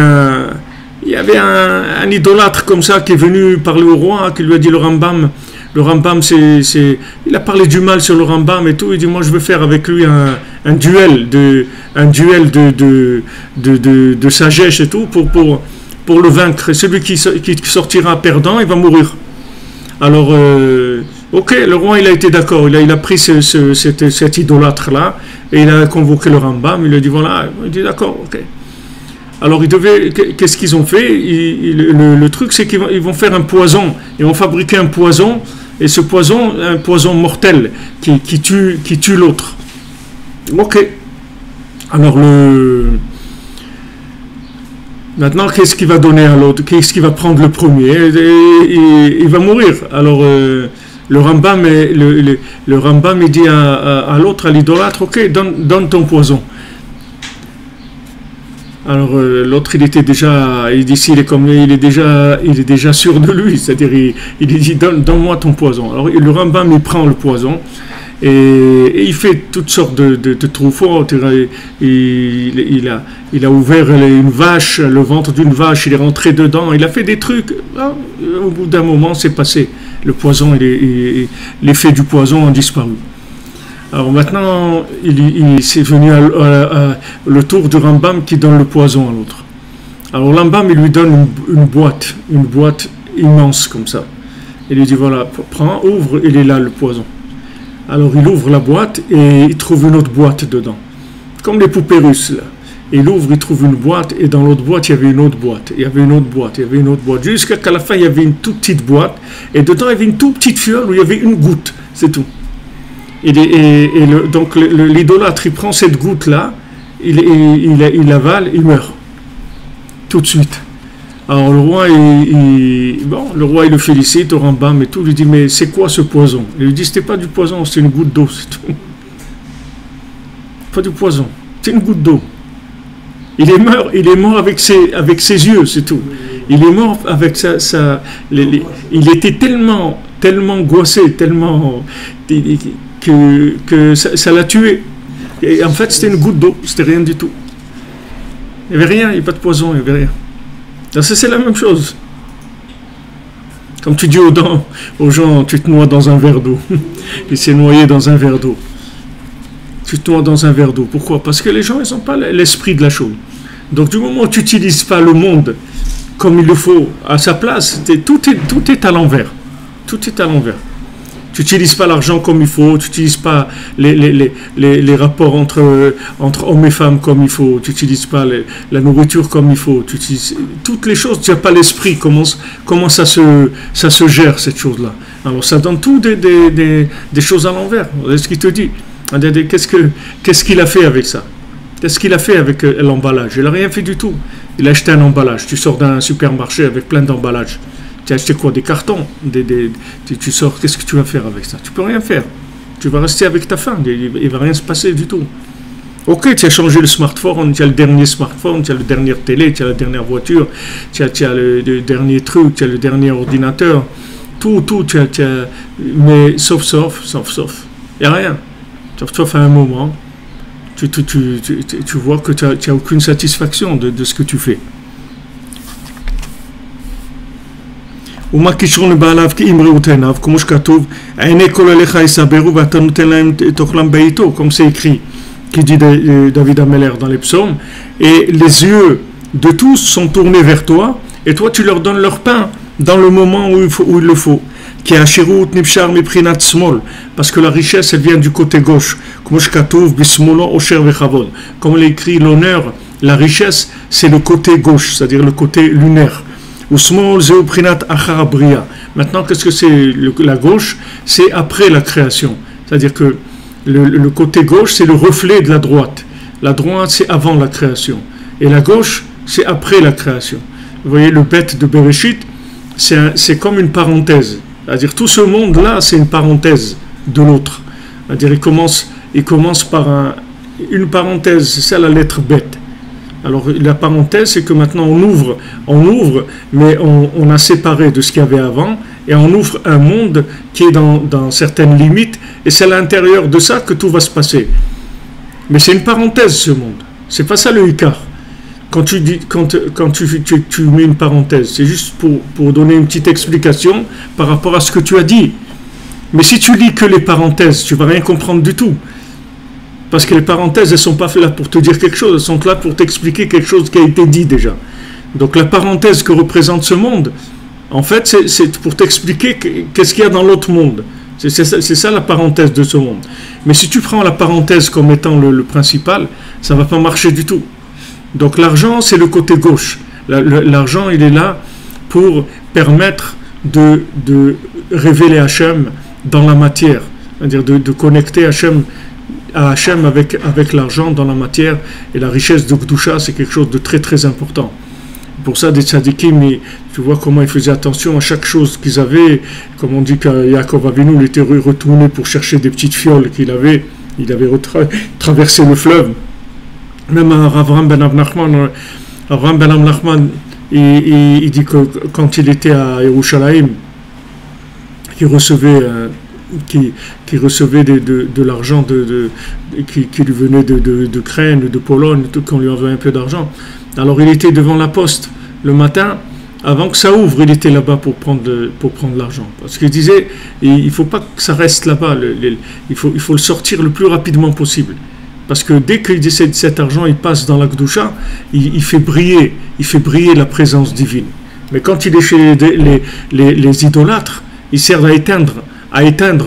un idolâtre comme ça qui est venu parler au roi, qui lui a dit le Rambam, il a parlé du mal sur le Rambam et tout, il dit moi je veux faire avec lui un duel de sagesse et tout pour le vaincre. Et celui qui sortira perdant, il va mourir. Alors, ok, le roi il a été d'accord, il a pris cet idolâtre-là, et il a convoqué le Rambam, il lui a dit voilà, il dit d'accord, ok. Alors, qu'est-ce qu'ils ont fait? Le truc, c'est qu'ils vont faire un poison, ils vont fabriquer un poison, et ce poison, un poison mortel, qui tue l'autre. Ok. Alors, Maintenant, qu'est-ce qu'il va donner à l'autre? Qu'est-ce qu'il va prendre le premier? Il va mourir. Alors, le Rambam, le Rambam il dit à l'autre, à l'idolâtre, ok, donne ton poison. Alors l'autre il dit s'il est comme il est déjà sûr de lui, c'est-à-dire il dit donne-moi ton poison. Alors le Rambam il prend le poison et il fait toutes sortes de trous forts. Il a ouvert une vache, le ventre d'une vache, il est rentré dedans, il a fait des trucs. Là, au bout d'un moment c'est passé. Le poison, l'effet du poison a disparu. Alors maintenant, c'est venu le tour du Rambam qui donne le poison à l'autre. Alors le Rambam, il lui donne une boîte immense comme ça. Il lui dit voilà, prends, ouvre, il est là le poison. Alors il ouvre la boîte et il trouve une autre boîte dedans. Comme les poupées russes là. Il ouvre, il trouve une boîte et dans l'autre boîte, il y avait une autre boîte. Il y avait une autre boîte, il y avait une autre boîte. Jusqu'à la fin, il y avait une toute petite boîte et dedans, il y avait une toute petite fiole où il y avait une goutte. C'est tout. Donc l'idolâtre, il prend cette goutte-là, il avale, il meurt. Tout de suite. Alors le roi, le roi, il le félicite au Rambam et tout. Il lui dit, mais c'est quoi ce poison? Il lui dit, c'était pas du poison, c'est une goutte d'eau, c'est tout. Pas du poison, c'est une goutte d'eau. Il est mort avec ses yeux, c'est tout. Il est mort avec il était tellement angoissé, tellement que ça l'a tué. Et en fait, c'était une goutte d'eau, c'était rien du tout. Il n'y avait rien, il n'y avait pas de poison, il n'y avait rien. Donc, c'est la même chose. Comme tu dis aux gens, tu te noies dans un verre d'eau. Il s'est noyé dans un verre d'eau. Tu te noies dans un verre d'eau. Pourquoi? Parce que les gens, ils n'ont pas l'esprit de la chose. Donc, du moment où tu n'utilises pas le monde comme il le faut, à sa place, tout est à l'envers. Tout est à l'envers. Tu n'utilises pas l'argent comme il faut, tu n'utilises pas les rapports entre hommes et femmes comme il faut, tu n'utilises pas la nourriture comme il faut, tu utilises toutes les choses, tu n'as pas l'esprit, comment ça se gère cette chose-là. Alors ça donne tout des choses à l'envers. C'est ce qu'il te dit. Qu'est-ce qu'il a fait avec ça? Qu'est-ce qu'il a fait avec l'emballage? Il n'a rien fait du tout. Il a acheté un emballage. Tu sors d'un supermarché avec plein d'emballages. Tu as acheté quoi? Des cartons. Tu sors, qu'est-ce que tu vas faire avec ça? Tu peux rien faire. Tu vas rester avec ta faim. Il ne va rien se passer du tout. Ok, tu as changé le smartphone, tu as le dernier smartphone, tu as la dernière télé, tu as la dernière voiture, tu as le dernier truc, tu as le dernier ordinateur. Tout, mais sauf. Il n'y a rien. Sauf à un moment, tu vois que tu n'as aucune satisfaction de ce que tu fais. ומה קישרון לבעליו כי אמרו עיניו, כמו שכתוב, עיני כל אליך יסברו ואתה נותן להם תאכלם בעיתו, comme c'est écrit, qui dit David Ameller dans les psaumes, et les yeux de tous sont tournés vers toi, et toi tu leur donnes leur pain dans le moment où il le faut. Qui השרות נפשר מבחינת שמאל, parce que la richesse elle vient du côté gauche, כמו שכתוב בשמאלו עושר וכבוד, comme il est écrit, l'honneur, la richesse c'est le côté gauche, c'est-à-dire le côté lunaire. Maintenant, qu'est-ce que c'est la gauche? C'est après la création. C'est-à-dire que le côté gauche, c'est le reflet de la droite. La droite, c'est avant la création. Et la gauche, c'est après la création. Vous voyez, le bête de Bereshit, c'est comme une parenthèse. C'est-à-dire tout ce monde-là, c'est une parenthèse de l'autre. C'est-à-dire il commence par une parenthèse, c'est ça la lettre bête. Alors la parenthèse, c'est que maintenant on ouvre, mais on a séparé de ce qu'il y avait avant, et on ouvre un monde qui est dans certaines limites, et c'est à l'intérieur de ça que tout va se passer. Mais c'est une parenthèse ce monde, c'est pas ça le Ikar. Quand tu mets une parenthèse, c'est juste pour donner une petite explication par rapport à ce que tu as dit. Mais si tu lis que les parenthèses, tu vas rien comprendre du tout. Parce que les parenthèses, elles ne sont pas là pour te dire quelque chose, elles sont là pour t'expliquer quelque chose qui a été dit déjà. Donc la parenthèse que représente ce monde, en fait, c'est pour t'expliquer qu'est-ce qu'il y a dans l'autre monde. C'est ça la parenthèse de ce monde. Mais si tu prends la parenthèse comme étant le principal, ça ne va pas marcher du tout. Donc l'argent, c'est le côté gauche. L'argent, il est là pour permettre de révéler Hachem dans la matière. C'est-à-dire de connecter Hachem avec l'argent dans la matière, et la richesse de Kedusha, c'est quelque chose de très très important. Pour ça, des tzadikim, tu vois comment ils faisaient attention à chaque chose qu'ils avaient. Comme on dit que Yaakov Avinu, il était retourné pour chercher des petites fioles qu'il avait. Il avait traversé le fleuve. Même Avraham ben Nachman, il dit que quand il était à Yerushalayim, qui recevait de l'argent qui lui venait d'Ukraine, de Pologne, qu'on lui envoyait un peu d'argent. Alors il était devant la poste le matin, avant que ça ouvre, il était là-bas pour prendre l'argent. Parce qu'il disait, il ne faut pas que ça reste là-bas, il faut le sortir le plus rapidement possible. Parce que dès que cet argent il passe dans la Kedusha, il fait briller la présence divine. Mais quand il est chez les idolâtres, il sert à éteindre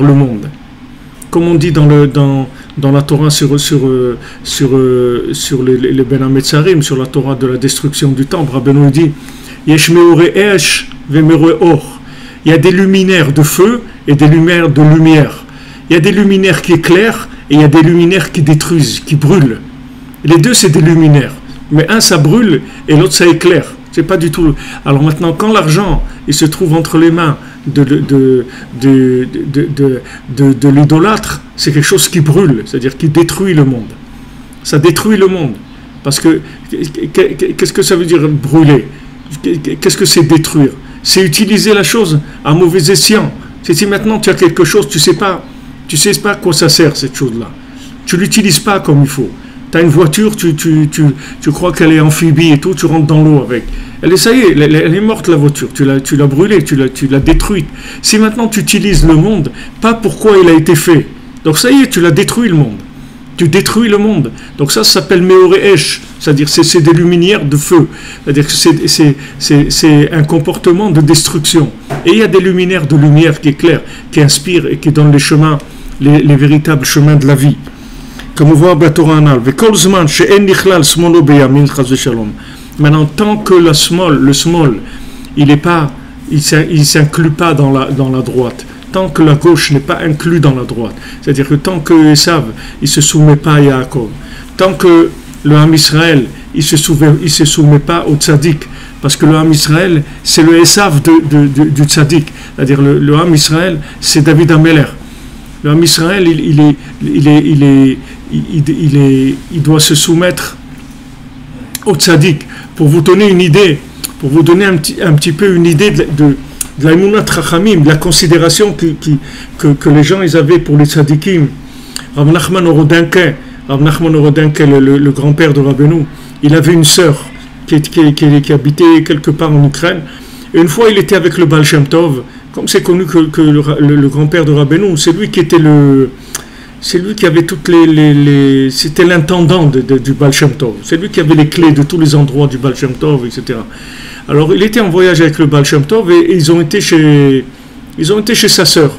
le monde. Comme on dit dans la Torah sur les Ben Hametzarim, sur la Torah de la destruction du temple, Rabbeinu dit Yesh meorei esh vemeorei or. Il y a des luminaires de feu et des luminaires de lumière. Il y a des luminaires qui éclairent et il y a des luminaires qui détruisent, qui brûlent. Les deux, c'est des luminaires. Mais un, ça brûle et l'autre, ça éclaire. C'est pas du tout. Alors maintenant, quand l'argent il se trouve entre les mains de l'idolâtre, c'est quelque chose qui brûle, c'est-à-dire qui détruit le monde. Ça détruit le monde. Parce que, qu'est-ce que ça veut dire brûler? Qu'est-ce que c'est détruire? C'est utiliser la chose à mauvais escient. Si maintenant tu as quelque chose, tu sais pas à quoi ça sert cette chose-là. Tu l'utilises pas comme il faut. Tu as une voiture, tu crois qu'elle est amphibie et tout, tu rentres dans l'eau avec. Ça y est, elle est morte la voiture, tu l'as brûlée, tu l'as détruite. Si maintenant tu utilises le monde, pas pourquoi il a été fait. Donc ça y est, tu l'as détruit le monde. Tu détruis le monde. Donc ça s'appelle meorei esh, c'est-à-dire c'est des luminaires de feu. C'est-à-dire que c'est un comportement de destruction. Et il y a des luminaires de lumière qui éclairent, qui inspirent et qui donnent les chemins, les véritables chemins de la vie. Comme on voit à Torah Anal. Maintenant, tant que le small, il s'inclut pas dans la droite. Tant que la gauche n'est pas inclus dans la droite. C'est-à-dire que tant que Esav, il se soumet pas à Yaakov. Tant que le Ham Israël, il se soumet pas au tzaddik. Parce que le Ham Israël, c'est le Esav du tzaddik. C'est-à-dire le Ham Israël, c'est David Ameler. Le Ham Israël, il doit se soumettre au tzaddik. Pour vous donner une idée, pour vous donner un petit peu une idée de la Emunat Chachamim, de la considération que les gens ils avaient pour les tzadikim. Rav Nachman Orodinke, le grand-père de Rabbeinu, il avait une sœur qui habitait quelque part en Ukraine. Et une fois, il était avec le Baal Shem Tov. Comme c'est connu que le grand-père de Rabbeinu, c'est lui qui avait toutes c'était l'intendant du Baal Shem Tov. C'est lui qui avait les clés de tous les endroits du Baal Shem Tov, etc. Alors, il était en voyage avec le Baal Shem Tov et ils ont été chez sa sœur.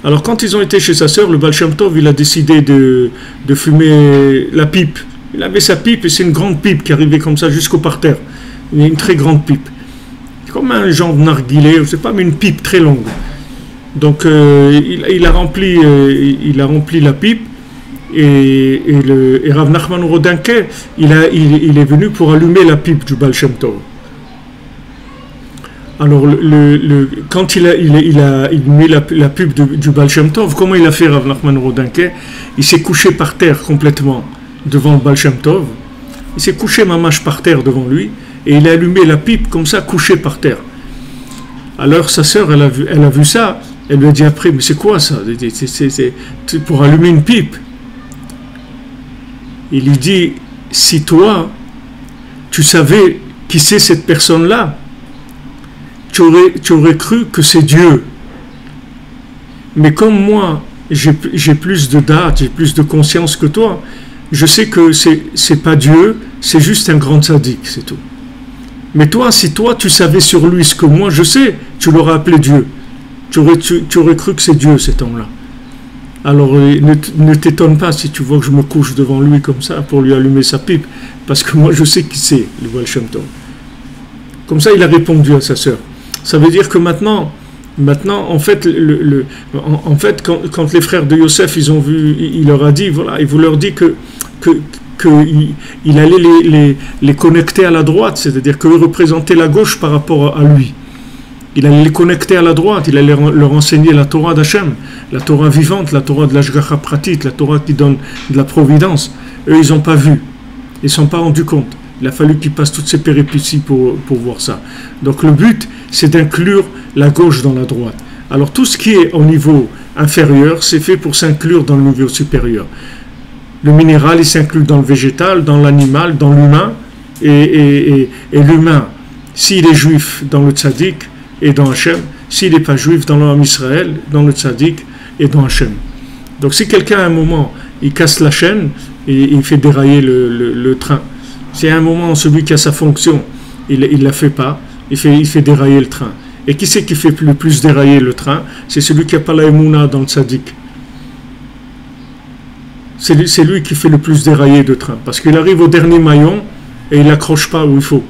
Alors, quand ils ont été chez sa sœur, le Baal Shem Tov, il a décidé de fumer la pipe. Il avait sa pipe et c'est une grande pipe qui arrivait comme ça jusqu'au parterre. Une très grande pipe. Comme un genre de narguilé, je ne sais pas, mais une pipe très longue. Donc, il a rempli la pipe et Rav Nachman Orodinke, il est venu pour allumer la pipe du Baal Shem Tov. Alors, quand il met la pub du Baal Shem Tov, comment il a fait Rav Nachman Orodinke? Il s'est couché par terre complètement devant le Baal Shem Tov. Il s'est couché mamache par terre devant lui et il a allumé la pipe comme ça, couché par terre. Alors sa sœur, elle a vu ça, elle lui a dit après, mais c'est quoi ça? C'est pour allumer une pipe. Il lui dit, si toi, tu savais qui c'est cette personne-là, tu aurais cru que c'est Dieu. Mais comme moi, j'ai plus de date, j'ai plus de conscience que toi, je sais que c'est pas Dieu, c'est juste un grand tzaddik, c'est tout. Mais toi, si toi tu savais sur lui ce que moi je sais, tu l'aurais appelé Dieu. Tu aurais cru que c'est Dieu cet homme-là. Alors ne t'étonne pas si tu vois que je me couche devant lui comme ça pour lui allumer sa pipe, parce que moi je sais qui c'est, le Baal Shem Tov. Comme ça il a répondu à sa sœur. Ça veut dire que maintenant en fait, quand les frères de Yosef, ils ont vu, il leur a dit, voilà, il vous leur dit que qu'il allait les connecter à la droite, c'est-à-dire qu'il représentait la gauche par rapport à lui. Il allait les connecter à la droite, il allait leur enseigner la Torah d'Hachem, la Torah vivante, la Torah de l'Ashgacha pratique, la Torah qui donne de la providence. Eux, ils n'ont pas vu, ils ne sont pas rendus compte. Il a fallu qu'ils passent toutes ces péripéties pour voir ça. Donc le but, c'est d'inclure la gauche dans la droite. Alors tout ce qui est au niveau inférieur, c'est fait pour s'inclure dans le niveau supérieur. Le minéral, il s'inclut dans le végétal, dans l'animal, dans l'humain, et l'humain, s'il est juif, dans le tzaddik et dans Hachem, s'il n'est pas juif, dans l'homme Israël, dans le tzaddik et dans Hachem. Donc si quelqu'un à un moment, il casse la chaîne, et il fait dérailler le train. Si à un moment, celui qui a sa fonction, il ne la fait pas, il fait dérailler le train. Et qui c'est qui fait le plus dérailler le train? C'est celui qui n'a pas la émouna dans le tzaddik. C'est lui qui fait le plus dérailler le train. Parce qu'il arrive au dernier maillon et il n'accroche pas où il faut.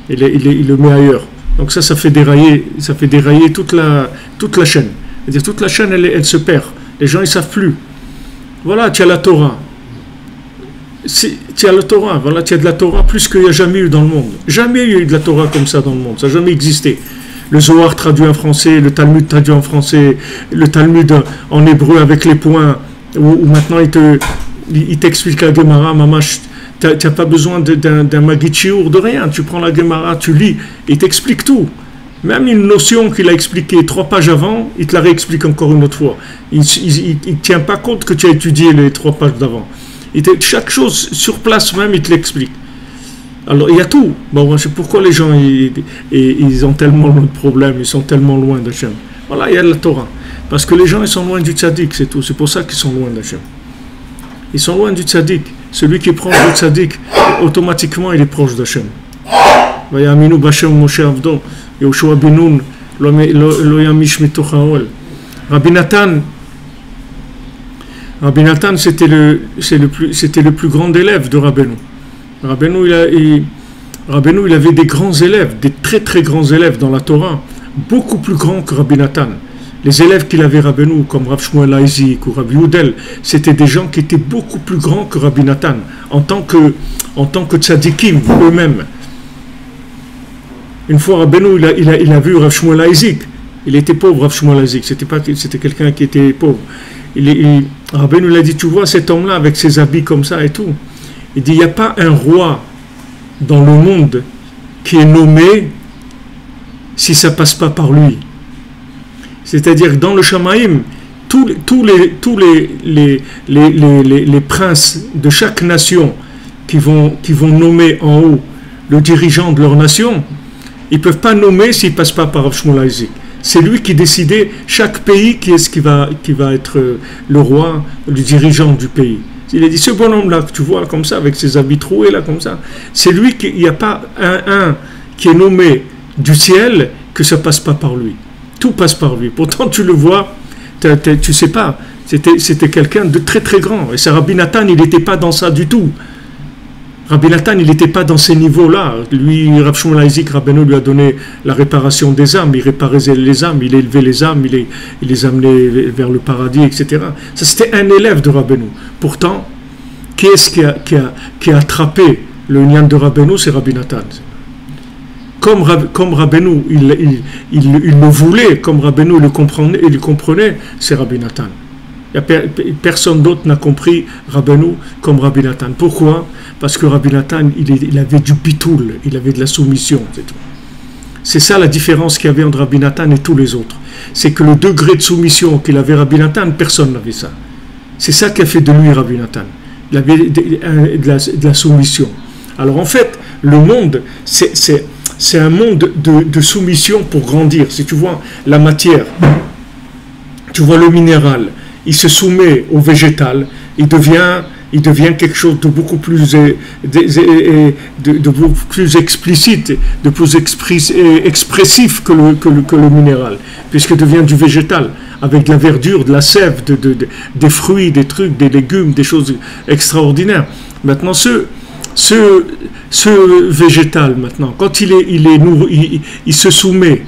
Il le met ailleurs. Donc ça fait dérailler toute la chaîne. C'est-à-dire toute la chaîne, elle se perd. Les gens, ils ne savent plus. Voilà, tu as la Torah. Tu as la Torah, voilà, tu as de la Torah plus qu'il n'y a jamais eu dans le monde. Jamais il y a eu de la Torah comme ça dans le monde. Ça n'a jamais existé. Le Zohar traduit en français, le Talmud traduit en français, le Talmud en hébreu avec les points, où maintenant il t'explique la Gemara, mamash, tu n'as pas besoin d'un Magitchiour, de rien. Tu prends la Gemara, tu lis, il t'explique tout. Même une notion qu'il a expliquée 3 pages avant, il te la réexplique encore une autre fois. Il ne tient pas compte que tu as étudié les 3 pages d'avant. Chaque chose sur place même, il te l'explique. Alors, il y a tout. Bon, c'est pourquoi les gens, ils ont tellement de problèmes, ils sont tellement loin d'Hachem. Voilà, il y a de la Torah. Parce que les gens, ils sont loin du tzaddik, c'est tout. C'est pour ça qu'ils sont loin d'Hachem. Ils sont loin du tzaddik. Celui qui est proche du tzaddik, automatiquement, il est proche d'Hachem. Vayaminu b'Hashem Moshe Avdo, Yoshua Binun, lo yamish mitoch haol. Rabbi Nathan, c'était le plus grand élève de Rabbeinu. Rabbeinu, il avait des grands élèves, des très très grands élèves dans la Torah, beaucoup plus grands que Rabbi Nathan. Les élèves qu'il avait Rabbeinu, comme Rav Shmuel Aizik ou Rabbi Yudel, c'était des gens qui étaient beaucoup plus grands que Rabbi Nathan, en tant que tzadikim eux-mêmes. Une fois, Rabbeinu, il a vu Rav Shmuel Aizik. Il était pauvre, Rav Shmuel Aizik. C'était quelqu'un qui était pauvre. Rabbeinu lui a dit, tu vois cet homme-là avec ses habits comme ça et tout. Il dit, il n'y a pas un roi dans le monde qui est nommé si ça ne passe pas par lui. C'est-à-dire que dans le Shamaïm, tous les princes de chaque nation qui vont nommer en haut le dirigeant de leur nation, ils ne peuvent pas nommer s'ils ne passent pas par Rav Shmuel Aizik. C'est lui qui décidait chaque pays qui va être le roi, le dirigeant du pays. Il a dit, ce bonhomme-là que tu vois comme ça, avec ses habits troués là comme ça, c'est lui il n'y a pas un qui est nommé du ciel que ça passe pas par lui. Tout passe par lui. Pourtant tu le vois, tu sais pas, c'était quelqu'un de très très grand. Et ça, Rabbi Nathan, il n'était pas dans ça du tout. Rabbi Nathan, il n'était pas dans ces niveaux-là. Lui, Rav Shmuel Aizik, Rabbeinu lui a donné la réparation des âmes. Il réparait les âmes, il élevait les âmes, il les amenait vers le paradis, etc. Ça, c'était un élève de Rabbeinu. Pourtant, qui est-ce qui a attrapé le nian de Rabbeinu? C'est Rabbi Nathan. Comme Rabbeinu, il le voulait, comme Rabbeinu le comprenait, c'est Rabbi Nathan. Personne d'autre n'a compris Rabbeinu comme Rabbi Nathan. Pourquoi? Parce que Rabbi Nathan, il avait du bitoul, il avait de la soumission. C'est ça la différence qu'il y avait entre Rabbi Nathan et tous les autres. C'est que le degré de soumission qu'il avait Rabbi Nathan, personne n'avait ça. C'est ça qui a fait de lui Rabbi Nathan. Il avait de la soumission. Alors en fait, le monde, c'est un monde de soumission pour grandir. Si tu vois la matière, tu vois le minéral, il se soumet au végétal, il devient quelque chose de beaucoup plus explicite, de plus expressif que le minéral, puisqu'il devient du végétal, avec de la verdure, de la sève, des fruits, des trucs, des légumes, des choses extraordinaires. Maintenant, ce végétal, maintenant, quand il se soumet,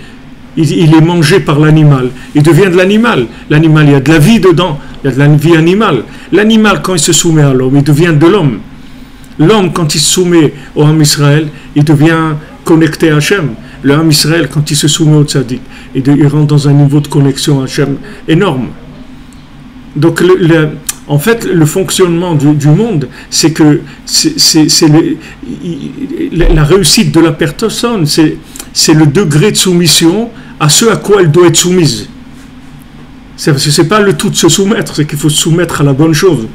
il est mangé par l'animal, il devient de l'animal. L'animal, il y a de la vie dedans, il y a de la vie animale. L'animal, quand il se soumet à l'homme, il devient de l'homme. L'homme, quand il se soumet au Ham Israël, il devient connecté à Hachem. Le Ham Israël, quand il se soumet au tzaddik, il rentre dans un niveau de connexion à Hachem énorme. Donc, en fait, le fonctionnement du monde, c'est que la réussite de la personne, c'est le degré de soumission à ce à quoi elle doit être soumise. C'est pas le tout de se soumettre, c'est qu'il faut se soumettre à la bonne chose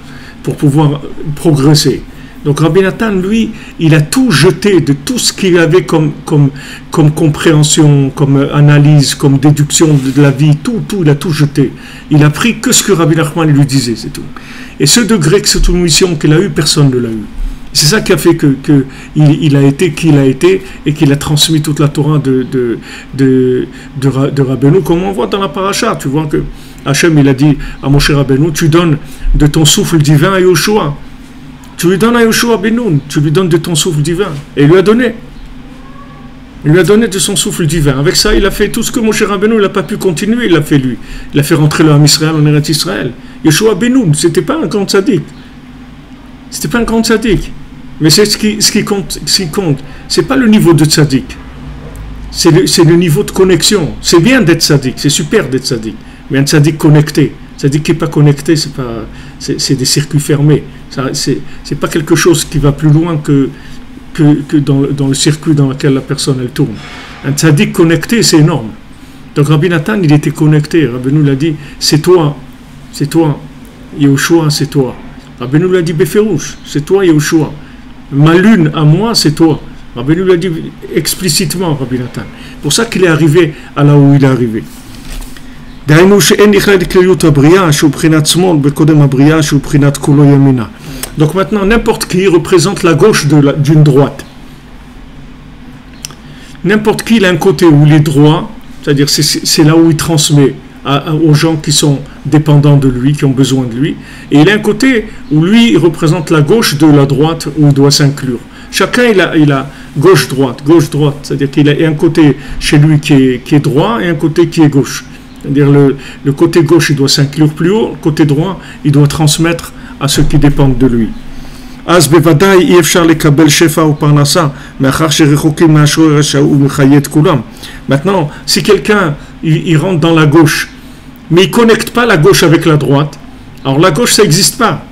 pour pouvoir progresser. Donc Rabbi Nathan, lui, il a tout jeté de tout ce qu'il avait comme compréhension, comme analyse, comme déduction de la vie, tout, il a tout jeté. Il a pris que ce que Rabbi Nachman lui disait, c'est tout. Et ce degré de soumission qu'il a eu, personne ne l'a eu. C'est ça qui a fait qu'il a été qui il a été et qu'il a transmis toute la Torah de Rabbeinu, comme on voit dans la paracha. Tu vois que Hachem, il a dit à Moshe Rabbeinu, tu donnes de ton souffle divin à Yoshua. Tu lui donnes à Yoshua Benoun, tu lui donnes de ton souffle divin. Et il lui a donné. Il lui a donné de son souffle divin. Avec ça, il a fait tout ce que Moshe Rabbeinu n'a pas pu continuer, il l'a fait lui. Il a fait rentrer le Ham Israël en Eretz Israël. Yoshua Benoun, c'était pas un grand tzaddik. C'était pas un grand tzaddik. Mais c'est ce qui compte. C'est pas le niveau de tzaddik. C'est le niveau de connexion. C'est bien d'être tzaddik, c'est super d'être tzaddik. Mais un tzaddik connecté. Tzaddik qui n'est pas connecté, c'est des circuits fermés. C'est pas quelque chose qui va plus loin que dans le circuit dans lequel la personne elle tourne. Un tzaddik connecté, c'est énorme. Donc Rabbi Nathan, il était connecté. Rabbeinu l'a dit, c'est toi, Yehoshua, c'est toi. Rabbeinu l'a dit, Beferouche, c'est toi, Yehoshua. Ma lune à moi, c'est toi. Rabbeinu l'a dit explicitement, Rabbi Nathan. C'est pour ça qu'il est arrivé à là où il est arrivé. Donc maintenant, n'importe qui représente la gauche d'une droite. N'importe qui, il a un côté où il est droit, c'est-à-dire c'est là où il transmet aux gens qui sont dépendants de lui, qui ont besoin de lui. Et il a un côté où lui, il représente la gauche de la droite où il doit s'inclure. Chacun, il a gauche-droite, c'est-à-dire qu'il a un côté chez lui qui est droit et un côté qui est gauche. C'est-à-dire le côté gauche, il doit s'inclure plus haut, le côté droit, il doit transmettre à ceux qui dépendent de lui. Maintenant, si quelqu'un il rentre dans la gauche, mais il ne connecte pas la gauche avec la droite, alors la gauche, ça n'existe pas.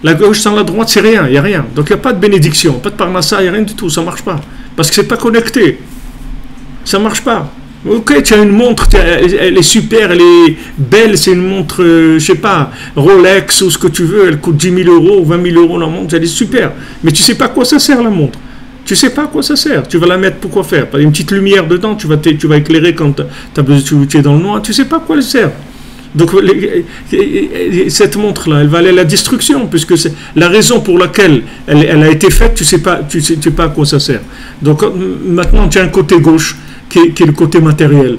La gauche sans la droite, c'est rien, il n'y a rien. Donc il n'y a pas de bénédiction, pas de parnassa, il n'y a rien du tout, ça ne marche pas. Parce que ce n'est pas connecté. Ça ne marche pas. Ok, tu as une montre, elle est super, elle est belle, c'est une montre, je sais pas, Rolex ou ce que tu veux, elle coûte 10 000 euros ou 20 000 euros la montre, elle est super. Mais tu sais pas à quoi ça sert la montre. Tu sais pas à quoi ça sert. Tu vas la mettre pour quoi faire? Pas une petite lumière dedans, tu vas éclairer quand tu es dans le noir, tu sais pas à quoi elle sert. Donc cette montre-là, elle va aller à la destruction, puisque c'est la raison pour laquelle elle a été faite, tu sais pas à quoi ça sert. Donc maintenant tu as un côté gauche qui est le côté matériel.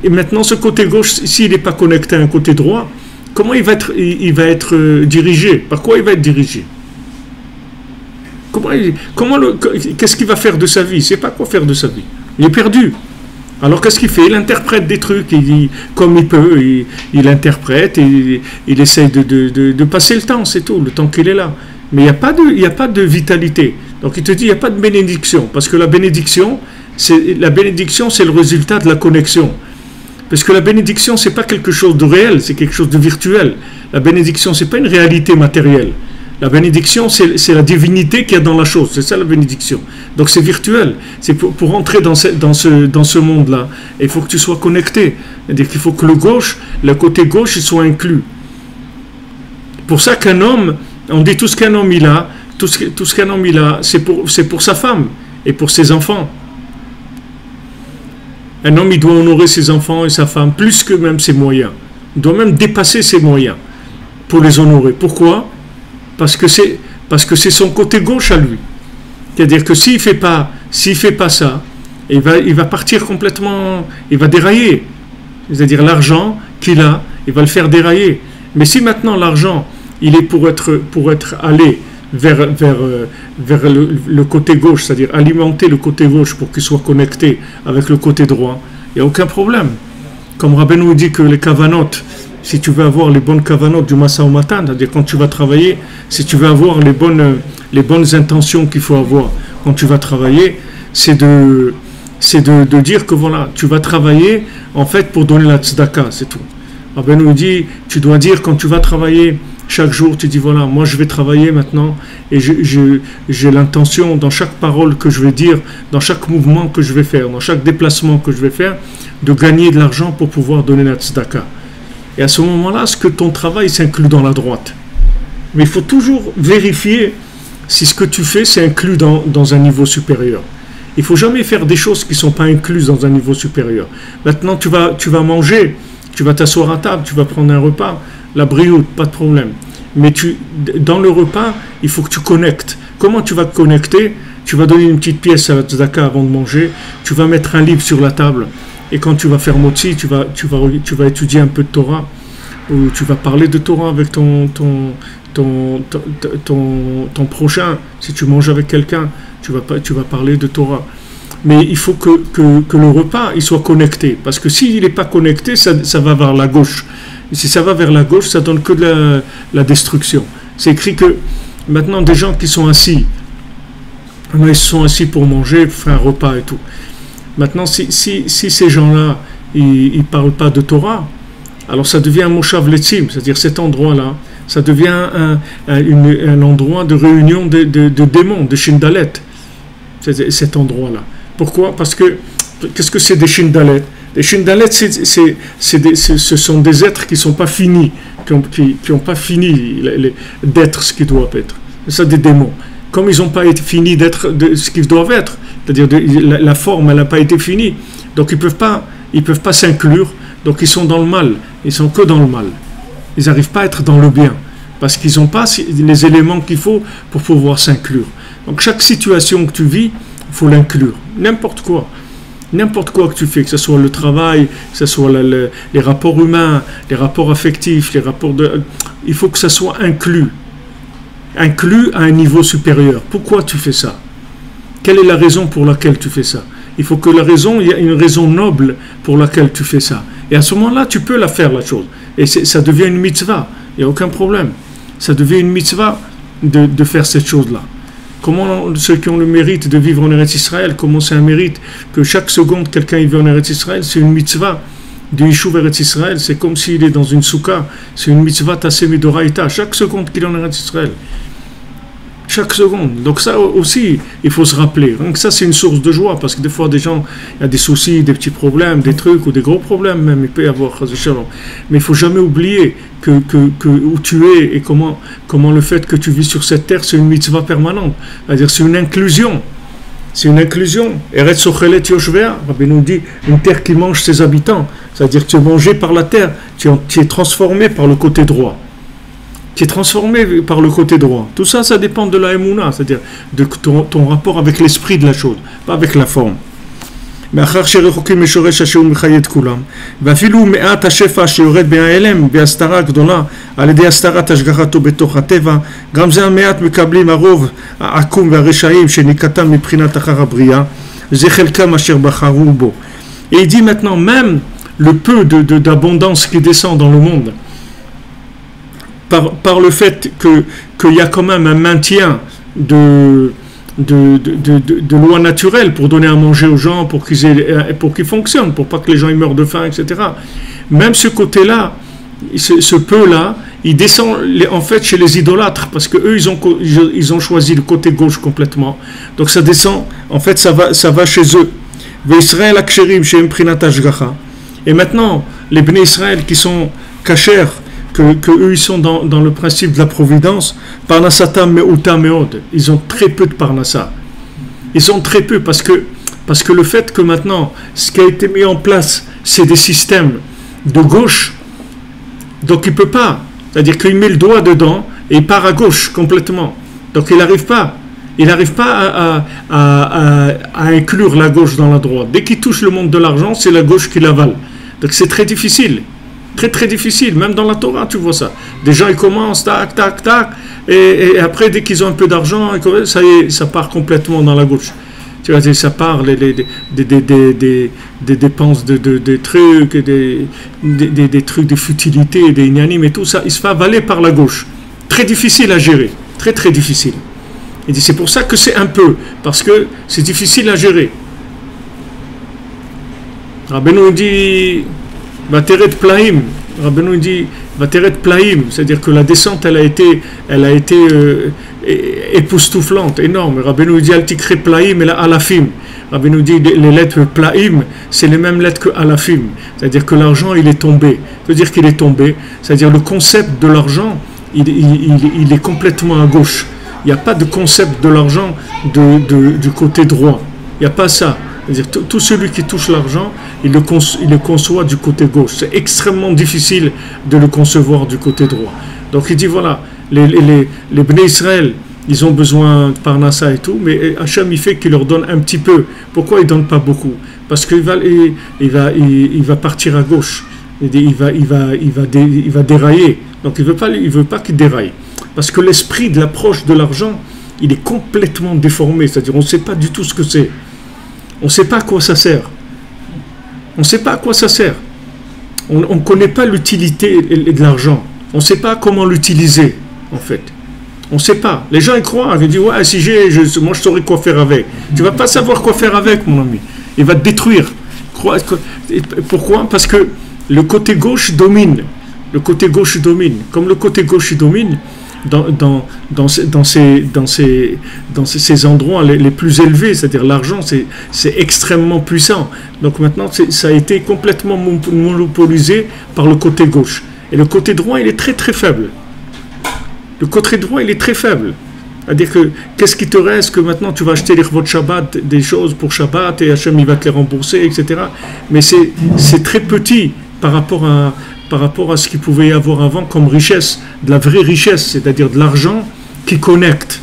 Et maintenant ce côté gauche, s'il n'est pas connecté à un côté droit, comment il va être dirigé? Par quoi il va être dirigé? Qu'est-ce qu'il va faire de sa vie? Il ne sait pas quoi faire de sa vie. Il est perdu. Alors qu'est-ce qu'il fait? Il interprète des trucs, comme il peut, il interprète, et il essaye de passer le temps, c'est tout, le temps qu'il est là. Mais il n'y a pas de vitalité. Donc il te dit, il n'y a pas de bénédiction, parce que la bénédiction, c'est le résultat de la connexion. Parce que la bénédiction, ce n'est pas quelque chose de réel, c'est quelque chose de virtuel. La bénédiction, ce n'est pas une réalité matérielle. La bénédiction, c'est la divinité qu'il y a dans la chose. C'est ça la bénédiction. Donc c'est virtuel. C'est pour entrer dans ce monde-là, il faut que tu sois connecté. C'est-à-dire qu'il faut que le côté gauche, il soit inclus. Pour ça qu'un homme, on dit tout ce qu'un homme il a, tout ce qu'un homme il a, c'est pour sa femme et pour ses enfants. Un homme, il doit honorer ses enfants et sa femme plus que même ses moyens. Il doit même dépasser ses moyens pour les honorer. Pourquoi ? Parce que c'est son côté gauche à lui. C'est-à-dire que s'il fait pas ça, il va partir complètement, il va dérailler. C'est-à-dire l'argent qu'il a, il va le faire dérailler. Mais si maintenant l'argent, il est pour être allé vers le côté gauche, c'est-à-dire alimenter le côté gauche pour qu'il soit connecté avec le côté droit, il n'y a aucun problème. Comme Rabbeinu dit que les kavanotes, si tu veux avoir les bonnes kavanotes du Masa Umatan, c'est-à-dire quand tu vas travailler, si tu veux avoir les bonnes les bonnes intentions qu'il faut avoir quand tu vas travailler, c'est de dire que voilà, tu vas travailler en fait pour donner la tzedaka, c'est tout. Rabbi nous dit, tu dois dire quand tu vas travailler chaque jour, tu dis voilà, moi je vais travailler maintenant et j'ai l'intention dans chaque parole que je vais dire, dans chaque mouvement que je vais faire, dans chaque déplacement que je vais faire, de gagner de l'argent pour pouvoir donner la tzedaka. Et à ce moment-là, ce que ton travail s'inclut dans la droite. Mais il faut toujours vérifier si ce que tu fais c'est inclus dans un niveau supérieur. Il ne faut jamais faire des choses qui ne sont pas incluses dans un niveau supérieur. Maintenant, tu vas manger, tu vas t'asseoir à table, tu vas prendre un repas, la brioute, pas de problème. Mais dans le repas, il faut que tu connectes. Comment tu vas te connecter? Tu vas donner une petite pièce à la tzedaka avant de manger, tu vas mettre un livre sur la table, et quand tu vas faire motzi, tu vas étudier un peu de Torah, ou tu vas parler de Torah avec ton prochain. Si tu manges avec quelqu'un, tu vas parler de Torah. Mais il faut que le repas il soit connecté, parce que s'il n'est pas connecté, ça va vers la gauche. Et si ça va vers la gauche, ça donne que de la destruction. C'est écrit que maintenant des gens qui sont assis, ils sont assis pour manger, pour faire un repas et tout. Maintenant, si ces gens-là, ils ne parlent pas de Torah, alors ça devient un moshav letzim, c'est-à-dire cet endroit-là, ça devient un endroit de réunion de démons, de shindalet, cet endroit-là. Pourquoi? Parce que, qu'est-ce que c'est des shindalet? Les shindalet, ce sont des êtres qui ne sont pas finis, qui n'ont pas fini d'être ce qu'ils doivent être. C'est ça des démons. Comme ils n'ont pas été finis d'être ce qu'ils doivent être, c'est-à-dire la forme, elle n'a pas été finie, donc ils peuvent pas s'inclure, donc ils sont dans le mal, ils sont que dans le mal. Ils n'arrivent pas à être dans le bien, parce qu'ils n'ont pas les éléments qu'il faut pour pouvoir s'inclure. Donc chaque situation que tu vis, il faut l'inclure, n'importe quoi que tu fais, que ce soit le travail, que ce soit les rapports humains, les rapports affectifs, il faut que ça soit inclus à un niveau supérieur. Pourquoi tu fais ça? Quelle est la raison pour laquelle tu fais ça? Il faut que il y a une raison noble pour laquelle tu fais ça. Et à ce moment-là, tu peux la faire, la chose. Et ça devient une mitzvah. Il n'y a aucun problème. Ça devient une mitzvah de faire cette chose-là. Comment ceux qui ont le mérite de vivre en Eretz Israël, comment c'est un mérite que chaque seconde quelqu'un vit en Eretz Israël, c'est une mitzvah du Yishuv Eretz Israël, c'est comme s'il est dans une soukha, c'est une mitzvah tassé midoraïta, chaque seconde qu'il est en Eretz Israël. Chaque seconde. Donc ça aussi, il faut se rappeler. Donc ça, c'est une source de joie, parce que des fois, des gens, il y a des soucis, des petits problèmes, des trucs, ou des gros problèmes même, il peut y avoir. Mais il ne faut jamais oublier où tu es et comment le fait que tu vis sur cette terre, c'est une mitzvah permanente. C'est-à-dire, c'est une inclusion. C'est une inclusion. Eretz Sochelet Yoshvea, Rabbi nous dit, une terre qui mange ses habitants. C'est-à-dire que tu es mangé par la terre, tu es transformé par le côté droit. Qui est transformé par le côté droit. Tout ça, ça dépend de la émouna, c'est-à-dire de ton rapport avec l'esprit de la chose, pas avec la forme. מאחר שרחוקים משורש השם ומחיה את כולם, ואפילו מעט השפע שיורד בהיעלם בהסתרה גדולה על ידי הסתרת השגחתו בתוך הטבע, גם זה המעט מקבלים הרוב העקום והרשעים שניקתם מבחינת אחר הבריאה, זה חלקם אשר בחרו בו. Et il dit maintenant, même le peu d'abondance qui descend dans le monde, par le fait qu'il y a quand même un maintien de lois naturelles pour donner à manger aux gens, pour qu'ils fonctionnent, pour pas que les gens ils meurent de faim, etc. Même ce côté-là, ce peu-là, il descend en fait chez les idolâtres, parce que eux ils ont choisi le côté gauche complètement. Donc ça descend, en fait ça va chez eux. Et maintenant, les Bnei Israël qui sont kashers, que eux ils sont dans le principe de la providence, parnasatam meuta meod, ils ont très peu de parnassa. Ils ont très peu parce que le fait que maintenant ce qui a été mis en place c'est des systèmes de gauche, donc il peut pas, c'est-à-dire qu'il met le doigt dedans et il part à gauche complètement, donc il n'arrive pas à inclure la gauche dans la droite. Dès qu'il touche le monde de l'argent, c'est la gauche qui l'avale, donc c'est très difficile. Très très difficile, même dans la Torah tu vois ça. Des gens ils commencent tac tac tac et après dès qu'ils ont un peu d'argent, ça y est, ça part complètement dans la gauche. Tu vois, ça part des dépenses des trucs, des trucs de futilité, des ignanim et tout ça, il se fait avaler par la gauche. Très difficile à gérer, très très difficile. Il dit c'est pour ça que c'est un peu, parce que c'est difficile à gérer. Rabbeinu dit Vateret Plaim. Rabbeinu dit Vateret Plaim, c'est-à-dire que la descente elle a été époustouflante, énorme. Rabbeinu dit Altikre Plaim et la Alafim. Rabbeinu dit les lettres Plaim, c'est les mêmes lettres que Alafim, c'est-à-dire que l'argent il est tombé. C'est-à-dire qu'il est tombé, c'est-à-dire le concept de l'argent il est complètement à gauche. Il n'y a pas de concept de l'argent du côté droit. Il n'y a pas ça. C'est-à-dire tout celui qui touche l'argent, il le conçoit du côté gauche. C'est extrêmement difficile de le concevoir du côté droit. Donc il dit voilà, les Bnei Israël, ils ont besoin de Parnassa et tout, mais Hachem il fait qu'il leur donne un petit peu. Pourquoi il ne donne pas beaucoup? Parce qu'il va partir à gauche. Il va dérailler. Donc il veut pas qu'il déraille. Parce que l'esprit de l'approche de l'argent, il est complètement déformé. C'est-à-dire on ne sait pas du tout ce que c'est. On ne sait pas à quoi ça sert. On ne sait pas à quoi ça sert. On ne connaît pas l'utilité de l'argent. On ne sait pas comment l'utiliser, en fait. On ne sait pas. Les gens y croient. Ils disent, ouais, si moi je saurais quoi faire avec. Tu ne vas pas savoir quoi faire avec, mon ami. Il va te détruire. Pourquoi? Parce que le côté gauche domine. Le côté gauche domine. Comme le côté gauche domine, dans ces endroits les plus élevés, c'est-à-dire l'argent, c'est extrêmement puissant. Donc maintenant, ça a été complètement monopolisé par le côté gauche. Et le côté droit, il est très très faible. Le côté droit, il est très faible. C'est-à-dire que, qu'est-ce qui te reste que maintenant tu vas acheter les Chvot Shabbat, des choses pour Shabbat, et Hachem il va te les rembourser, etc. Mais c'est très petit par rapport à ce qu'il pouvait y avoir avant comme richesse, de la vraie richesse, c'est-à-dire de l'argent qui connecte.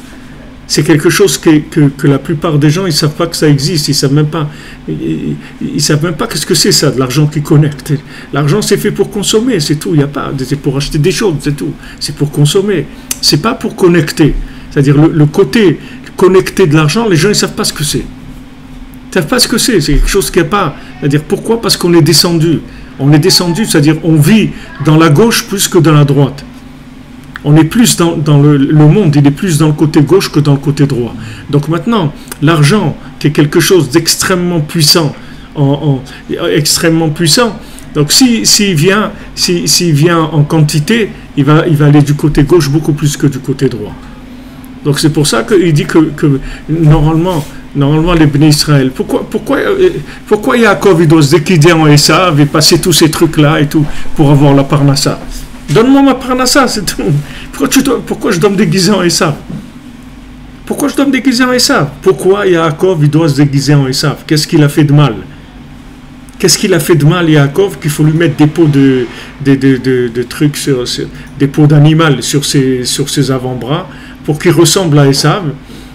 C'est quelque chose que la plupart des gens, ils ne savent pas que ça existe, ils savent même pas qu'est-ce que c'est ça, de l'argent qui connecte. L'argent, c'est fait pour consommer, c'est tout, il n'y a pas, c'est pour acheter des choses, c'est tout. C'est pour consommer, c'est pas pour connecter. C'est-à-dire le côté connecté de l'argent, les gens, ils ne savent pas ce que c'est. Ils ne savent pas ce que c'est quelque chose qu'il n'y a pas. C'est-à-dire pourquoi? Parce qu'on est descendu. On est descendu, c'est-à-dire on vit dans la gauche plus que dans la droite. On est plus dans le monde, il est plus dans le côté gauche que dans le côté droit. Donc maintenant, l'argent, qui est quelque chose d'extrêmement puissant, extrêmement puissant, donc s'il vient en quantité, il va aller du côté gauche beaucoup plus que du côté droit. Donc c'est pour ça qu'il dit que normalement les Bnei Israël, pourquoi Yaakov il doit se déguiser en Esav et passer tous ces trucs-là et tout pour avoir la Parnassa? Donne-moi ma Parnassa, c'est tout. Pourquoi je dois me déguiser en Esav? Pourquoi je dois me déguiser en Esav? Pourquoi Yaakov il doit se déguiser en Esav? Qu'est-ce qu'il a fait de mal? Qu'est-ce qu'il a fait de mal, Yaakov, qu'il faut lui mettre des peaux de trucs, des peaux d'animal sur ses avant-bras pour qu'il ressemble à Esav,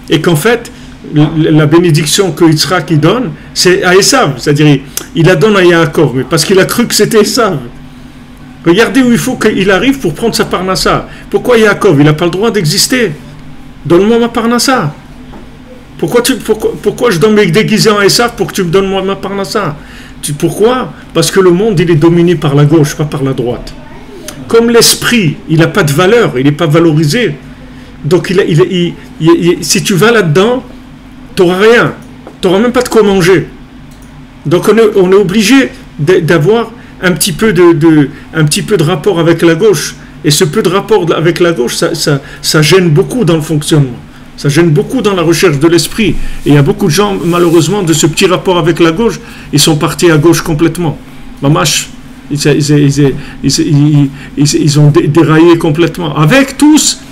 et qu'en fait, la bénédiction que Yitzhak donne, c'est à Esav, c'est-à-dire il la donne à Yaakov, mais parce qu'il a cru que c'était Esav. Regardez où il faut qu'il arrive pour prendre sa Parnassa. Pourquoi Yaakov, il n'a pas le droit d'exister? Donne-moi ma Parnassa. Pourquoi je dois me déguiser en Esav pour que tu me donnes ma Parnassa? Pourquoi? Parce que le monde, il est dominé par la gauche, pas par la droite. Comme l'esprit, il n'a pas de valeur, il n'est pas valorisé. Donc si tu vas là-dedans, tu n'auras rien. Tu n'auras même pas de quoi manger. Donc on est obligé d'avoir un petit peu de rapport avec la gauche. Et ce peu de rapport avec la gauche, ça gêne beaucoup dans le fonctionnement. Ça gêne beaucoup dans la recherche de l'esprit. Et il y a beaucoup de gens, malheureusement, de ce petit rapport avec la gauche, ils sont partis à gauche complètement. Mamash, ils ont déraillé complètement. Avec tous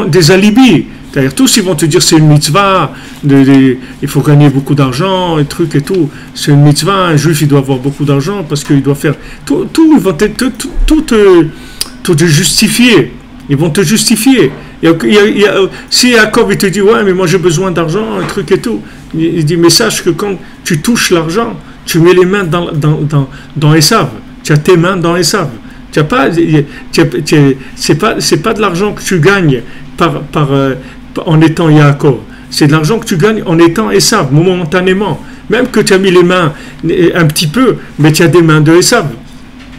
des alibis. C'est-à-dire, tous ils vont te dire c'est une mitzvah, il faut gagner beaucoup d'argent, et trucs et tout. C'est une mitzvah, un juif il doit avoir beaucoup d'argent parce qu'il doit faire. Tout te justifier. Ils vont te justifier. Si Yaakov il te dit ouais, mais moi j'ai besoin d'argent, un truc et tout, il dit mais sache que quand tu touches l'argent, tu mets les mains dans Esav. Tu as tes mains dans Esav. C'est pas de l'argent que tu gagnes en étant Yaakov. C'est de l'argent que tu gagnes en étant Esav, momentanément. Même que tu as mis les mains un petit peu, mais tu as des mains de Esav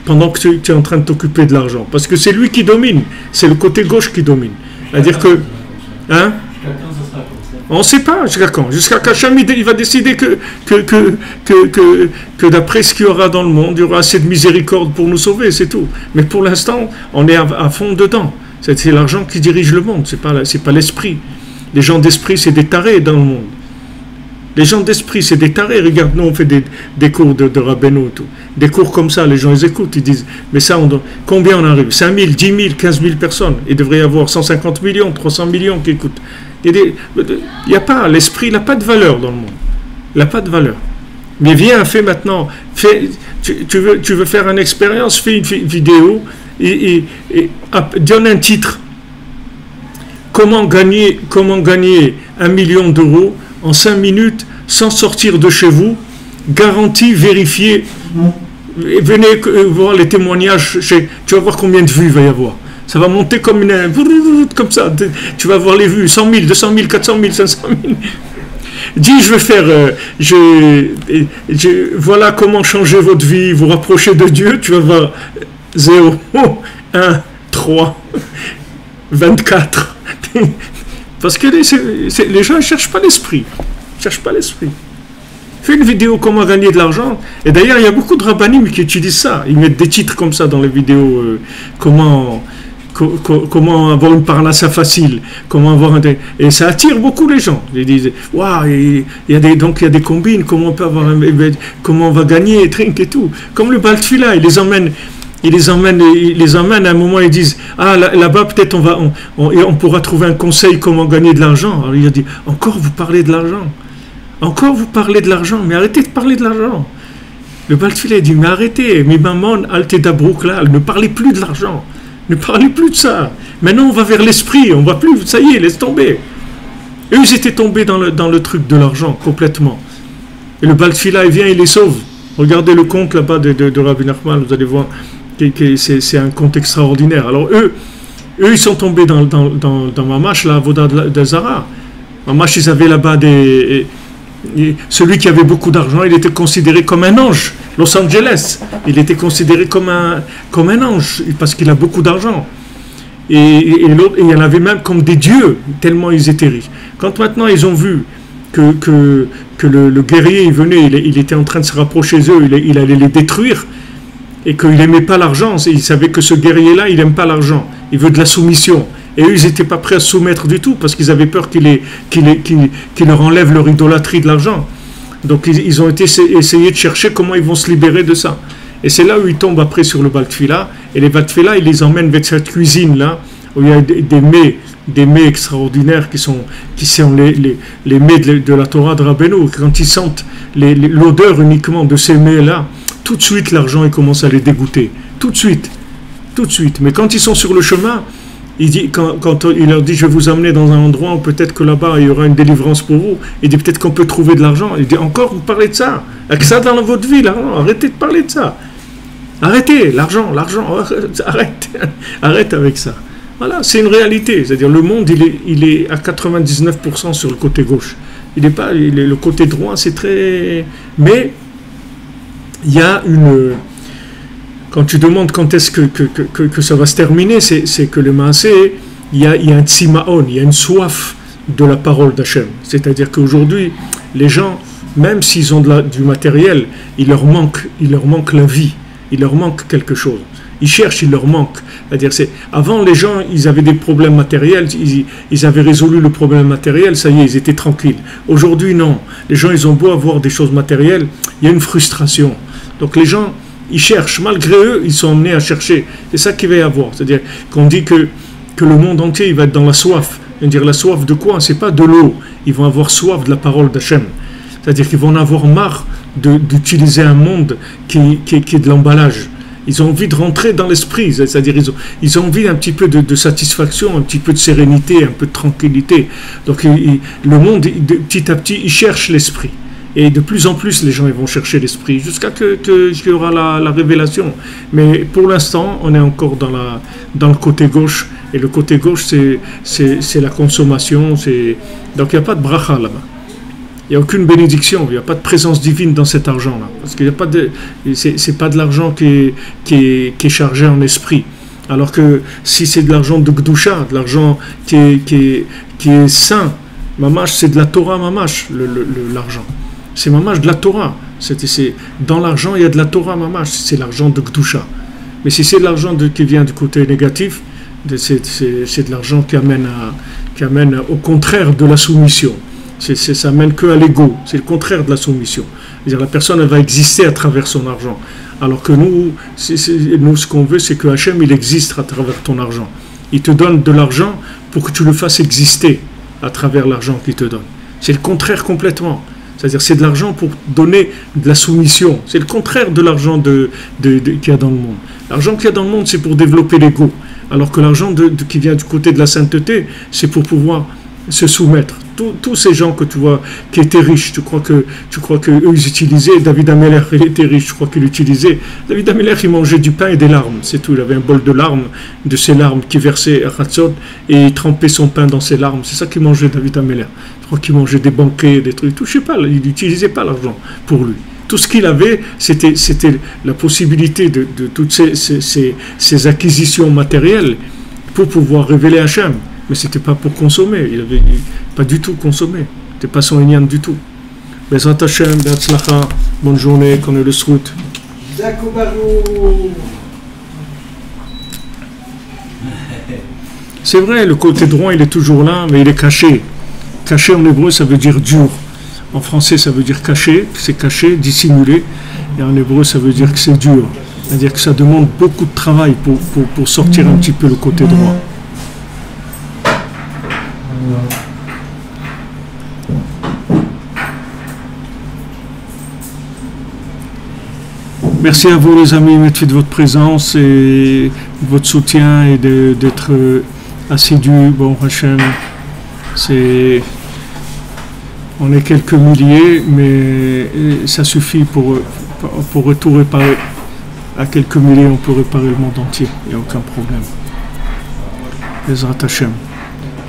pendant que tu es en train de t'occuper de l'argent. Parce que c'est lui qui domine. C'est le côté gauche qui domine. C'est-à-dire que... Hein? Chacun On ne sait pas jusqu'à quand. Jusqu'à qu'Hachem il va décider que d'après ce qu'il y aura dans le monde, il y aura assez de miséricorde pour nous sauver, c'est tout. Mais pour l'instant, on est à fond dedans. C'est l'argent qui dirige le monde, c'est pas l'esprit. Les gens d'esprit, c'est des tarés dans le monde. Les gens d'esprit, c'est des tarés. Regarde, nous, on fait des cours de Rabbeinu, tout. Des cours comme ça, les gens, ils écoutent, ils disent, mais ça, combien on arrive? 5 000, 10 000, 15 000 personnes. Il devrait y avoir 150 millions, 300 millions qui écoutent. Il n'y a pas, l'esprit, il n'a pas de valeur dans le monde. Il n'a pas de valeur. Mais viens, fais maintenant, tu veux faire une expérience, fais une vidéo et donne un titre. Comment gagner 1 million d'euros en 5 minutes sans sortir de chez vous, garantie, vérifiée. Venez voir les témoignages, tu vas voir combien de vues il va y avoir. Ça va monter comme comme ça. Tu vas voir les vues, 100 000, 200 000, 400 000, 500 000. Dis, je vais faire, voilà comment changer votre vie, vous rapprocher de Dieu, tu vas voir 0, 1, 3, 24. Parce que les gens ne cherchent pas l'esprit. Fais une vidéo comment gagner de l'argent. Et d'ailleurs, il y a beaucoup de rabbinim qui utilisent ça. Ils mettent des titres comme ça dans les vidéos. Comment avoir une parnassa facile. Et ça attire beaucoup les gens. Ils disent, waouh, il y a des combines. Comment on va gagner, trink et tout. Comme le Baltfila, ils les emmènent à un moment, ils disent, ah là-bas peut-être on pourra trouver un conseil comment gagner de l'argent. Alors il a dit, encore vous parlez de l'argent, mais arrêtez de parler de l'argent. Le Baltfila dit, mais arrêtez, mais maman, alte dabrouk là, ne parlez plus de l'argent, ne parlez plus de ça. Maintenant on va vers l'esprit, on va plus, ça y est, laisse tomber. Eux ils étaient tombés dans le truc de l'argent complètement. Et le Baltfila il vient, il les sauve. Regardez le conte là-bas de Rabbi Nachman, vous allez voir. C'est un conte extraordinaire. Alors eux ils sont tombés dans Mamash, la Avoda de Zara. Mamash, ils avaient là-bas celui qui avait beaucoup d'argent, il était considéré comme un ange. Los Angeles, il était considéré comme un ange parce qu'il a beaucoup d'argent. Et il y en avait même comme des dieux, tellement ils étaient riches. Quand maintenant ils ont vu que le guerrier il venait, il était en train de se rapprocher d'eux, il allait les détruire, et qu'il n'aimait pas l'argent, il savait que ce guerrier-là, il n'aime pas l'argent, il veut de la soumission. Et eux, ils n'étaient pas prêts à se soumettre du tout, parce qu'ils avaient peur qu'il leur enlève leur idolâtrie de l'argent. Donc ils ont essayé de chercher comment ils vont se libérer de ça. Et c'est là où ils tombent après sur le Baltfila, et les Baltfila, ils les emmènent vers cette cuisine-là, où il y a des mets extraordinaires qui sont les mets de la Torah de Rabbeinu. Quand ils sentent l'odeur uniquement de ces mets-là, tout de suite l'argent il commence à les dégoûter. Tout de suite. Mais quand ils sont sur le chemin, quand il leur dit je vais vous amener dans un endroit où peut-être que là-bas il y aura une délivrance pour vous, il dit peut-être qu'on peut trouver de l'argent. Il dit encore vous parlez de ça, avec ça dans votre vie, l'argent, arrêtez de parler de ça. Arrêtez, l'argent, arrête avec ça. Voilà, c'est une réalité. C'est-à-dire le monde il est à 99% sur le côté gauche. Le côté droit c'est très... Mais il y a quand tu demandes quand est-ce que ça va se terminer, c'est que le Maaseh, il y a un tsimaon, il y a une soif de la parole d'Hachem. C'est-à-dire qu'aujourd'hui, les gens, même s'ils ont du matériel, il leur manque la vie, il leur manque quelque chose. Ils cherchent, il leur manque. C'est-à-dire, avant, les gens, ils avaient des problèmes matériels, ils avaient résolu le problème matériel, ça y est, ils étaient tranquilles. Aujourd'hui, non. Les gens, ils ont beau avoir des choses matérielles, il y a une frustration. Donc les gens, ils cherchent, malgré eux, ils sont amenés à chercher. C'est ça qu'il va y avoir. C'est-à-dire qu'on dit que le monde entier, il va être dans la soif. C'est-à-dire la soif de quoi? C'est pas de l'eau. Ils vont avoir soif de la parole d'Hachem. C'est-à-dire qu'ils vont en avoir marre d'utiliser un monde qui est de l'emballage. Ils ont envie de rentrer dans l'esprit, c'est-à-dire ils ont envie d'un petit peu de satisfaction, un petit peu de sérénité, un peu de tranquillité. Donc le monde, petit à petit, il cherche l'esprit. Et de plus en plus, les gens ils vont chercher l'esprit, jusqu'à qu'il y aura la révélation. Mais pour l'instant, on est encore dans le côté gauche. Et le côté gauche, c'est la consommation. Donc il n'y a pas de bracha là-bas. Il n'y a aucune bénédiction, il n'y a pas de présence divine dans cet argent-là. Parce qu'il n'y a pas c'est pas de l'argent qui est chargé en esprit. Alors que si c'est de l'argent de Gdusha, de l'argent qui est saint, Mamash, c'est de la Torah, mamash, l'argent. C'est mamash de la Torah. Dans l'argent, il y a de la Torah, mamash. C'est l'argent de Gdusha. Mais si c'est de l'argent qui vient du côté négatif, c'est de l'argent qui amène au contraire de la soumission. Ça amène que à l'ego. C'est le contraire de la soumission. C'est-à-dire la personne elle va exister à travers son argent. Alors que nous ce qu'on veut, c'est que Hachem, il existe à travers ton argent. Il te donne de l'argent pour que tu le fasses exister à travers l'argent qu'il te donne. C'est le contraire complètement. C'est-à-dire c'est de l'argent pour donner de la soumission. C'est le contraire de l'argent qu'il y a dans le monde. L'argent qu'il y a dans le monde, c'est pour développer l'ego. Alors que l'argent qui vient du côté de la sainteté, c'est pour pouvoir se soumettre. Tous ces gens que tu vois qui étaient riches, tu crois que eux ils utilisaient, David Ameller il était riche, je crois qu'il utilisait. David Ameller il mangeait du pain et des larmes, c'est tout. Il avait un bol de larmes, de ses larmes qu'il versait à Hatzot et il trempait son pain dans ses larmes. C'est ça qu'il mangeait David Ameller. Je crois qu'il mangeait des banquets, des trucs, tout, je sais pas, il n'utilisait pas l'argent pour lui. Tout ce qu'il avait, c'était la possibilité de toutes ces acquisitions matérielles pour pouvoir révéler Hachem. Mais ce n'était pas pour consommer, il n'avait pas du tout consommé. C'était pas son ignan du tout. Bezrat Hachem, Be'atzlacha, bonne journée, qu'on ait le srout. C'est vrai, le côté droit, il est toujours là, mais il est caché. Caché en hébreu, ça veut dire dur. En français, ça veut dire caché, c'est caché, dissimulé. Et en hébreu, ça veut dire que c'est dur. C'est-à-dire que ça demande beaucoup de travail pour sortir un petit peu le côté droit. Merci à vous les amis, merci de votre présence et de votre soutien et d'être assidus. Bon, Hachem, on est quelques milliers, mais ça suffit pour tout réparer. À quelques milliers, on peut réparer le monde entier, il n'y a aucun problème. Bezrat Hachem.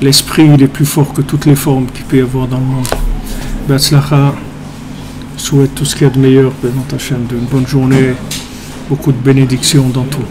L'esprit, il est plus fort que toutes les formes qu'il peut y avoir dans le monde. Be'atzlacha, souhaite tout ce qu'il y a de meilleur, Bezrat Hachem, une bonne journée, beaucoup de bénédictions dans tout.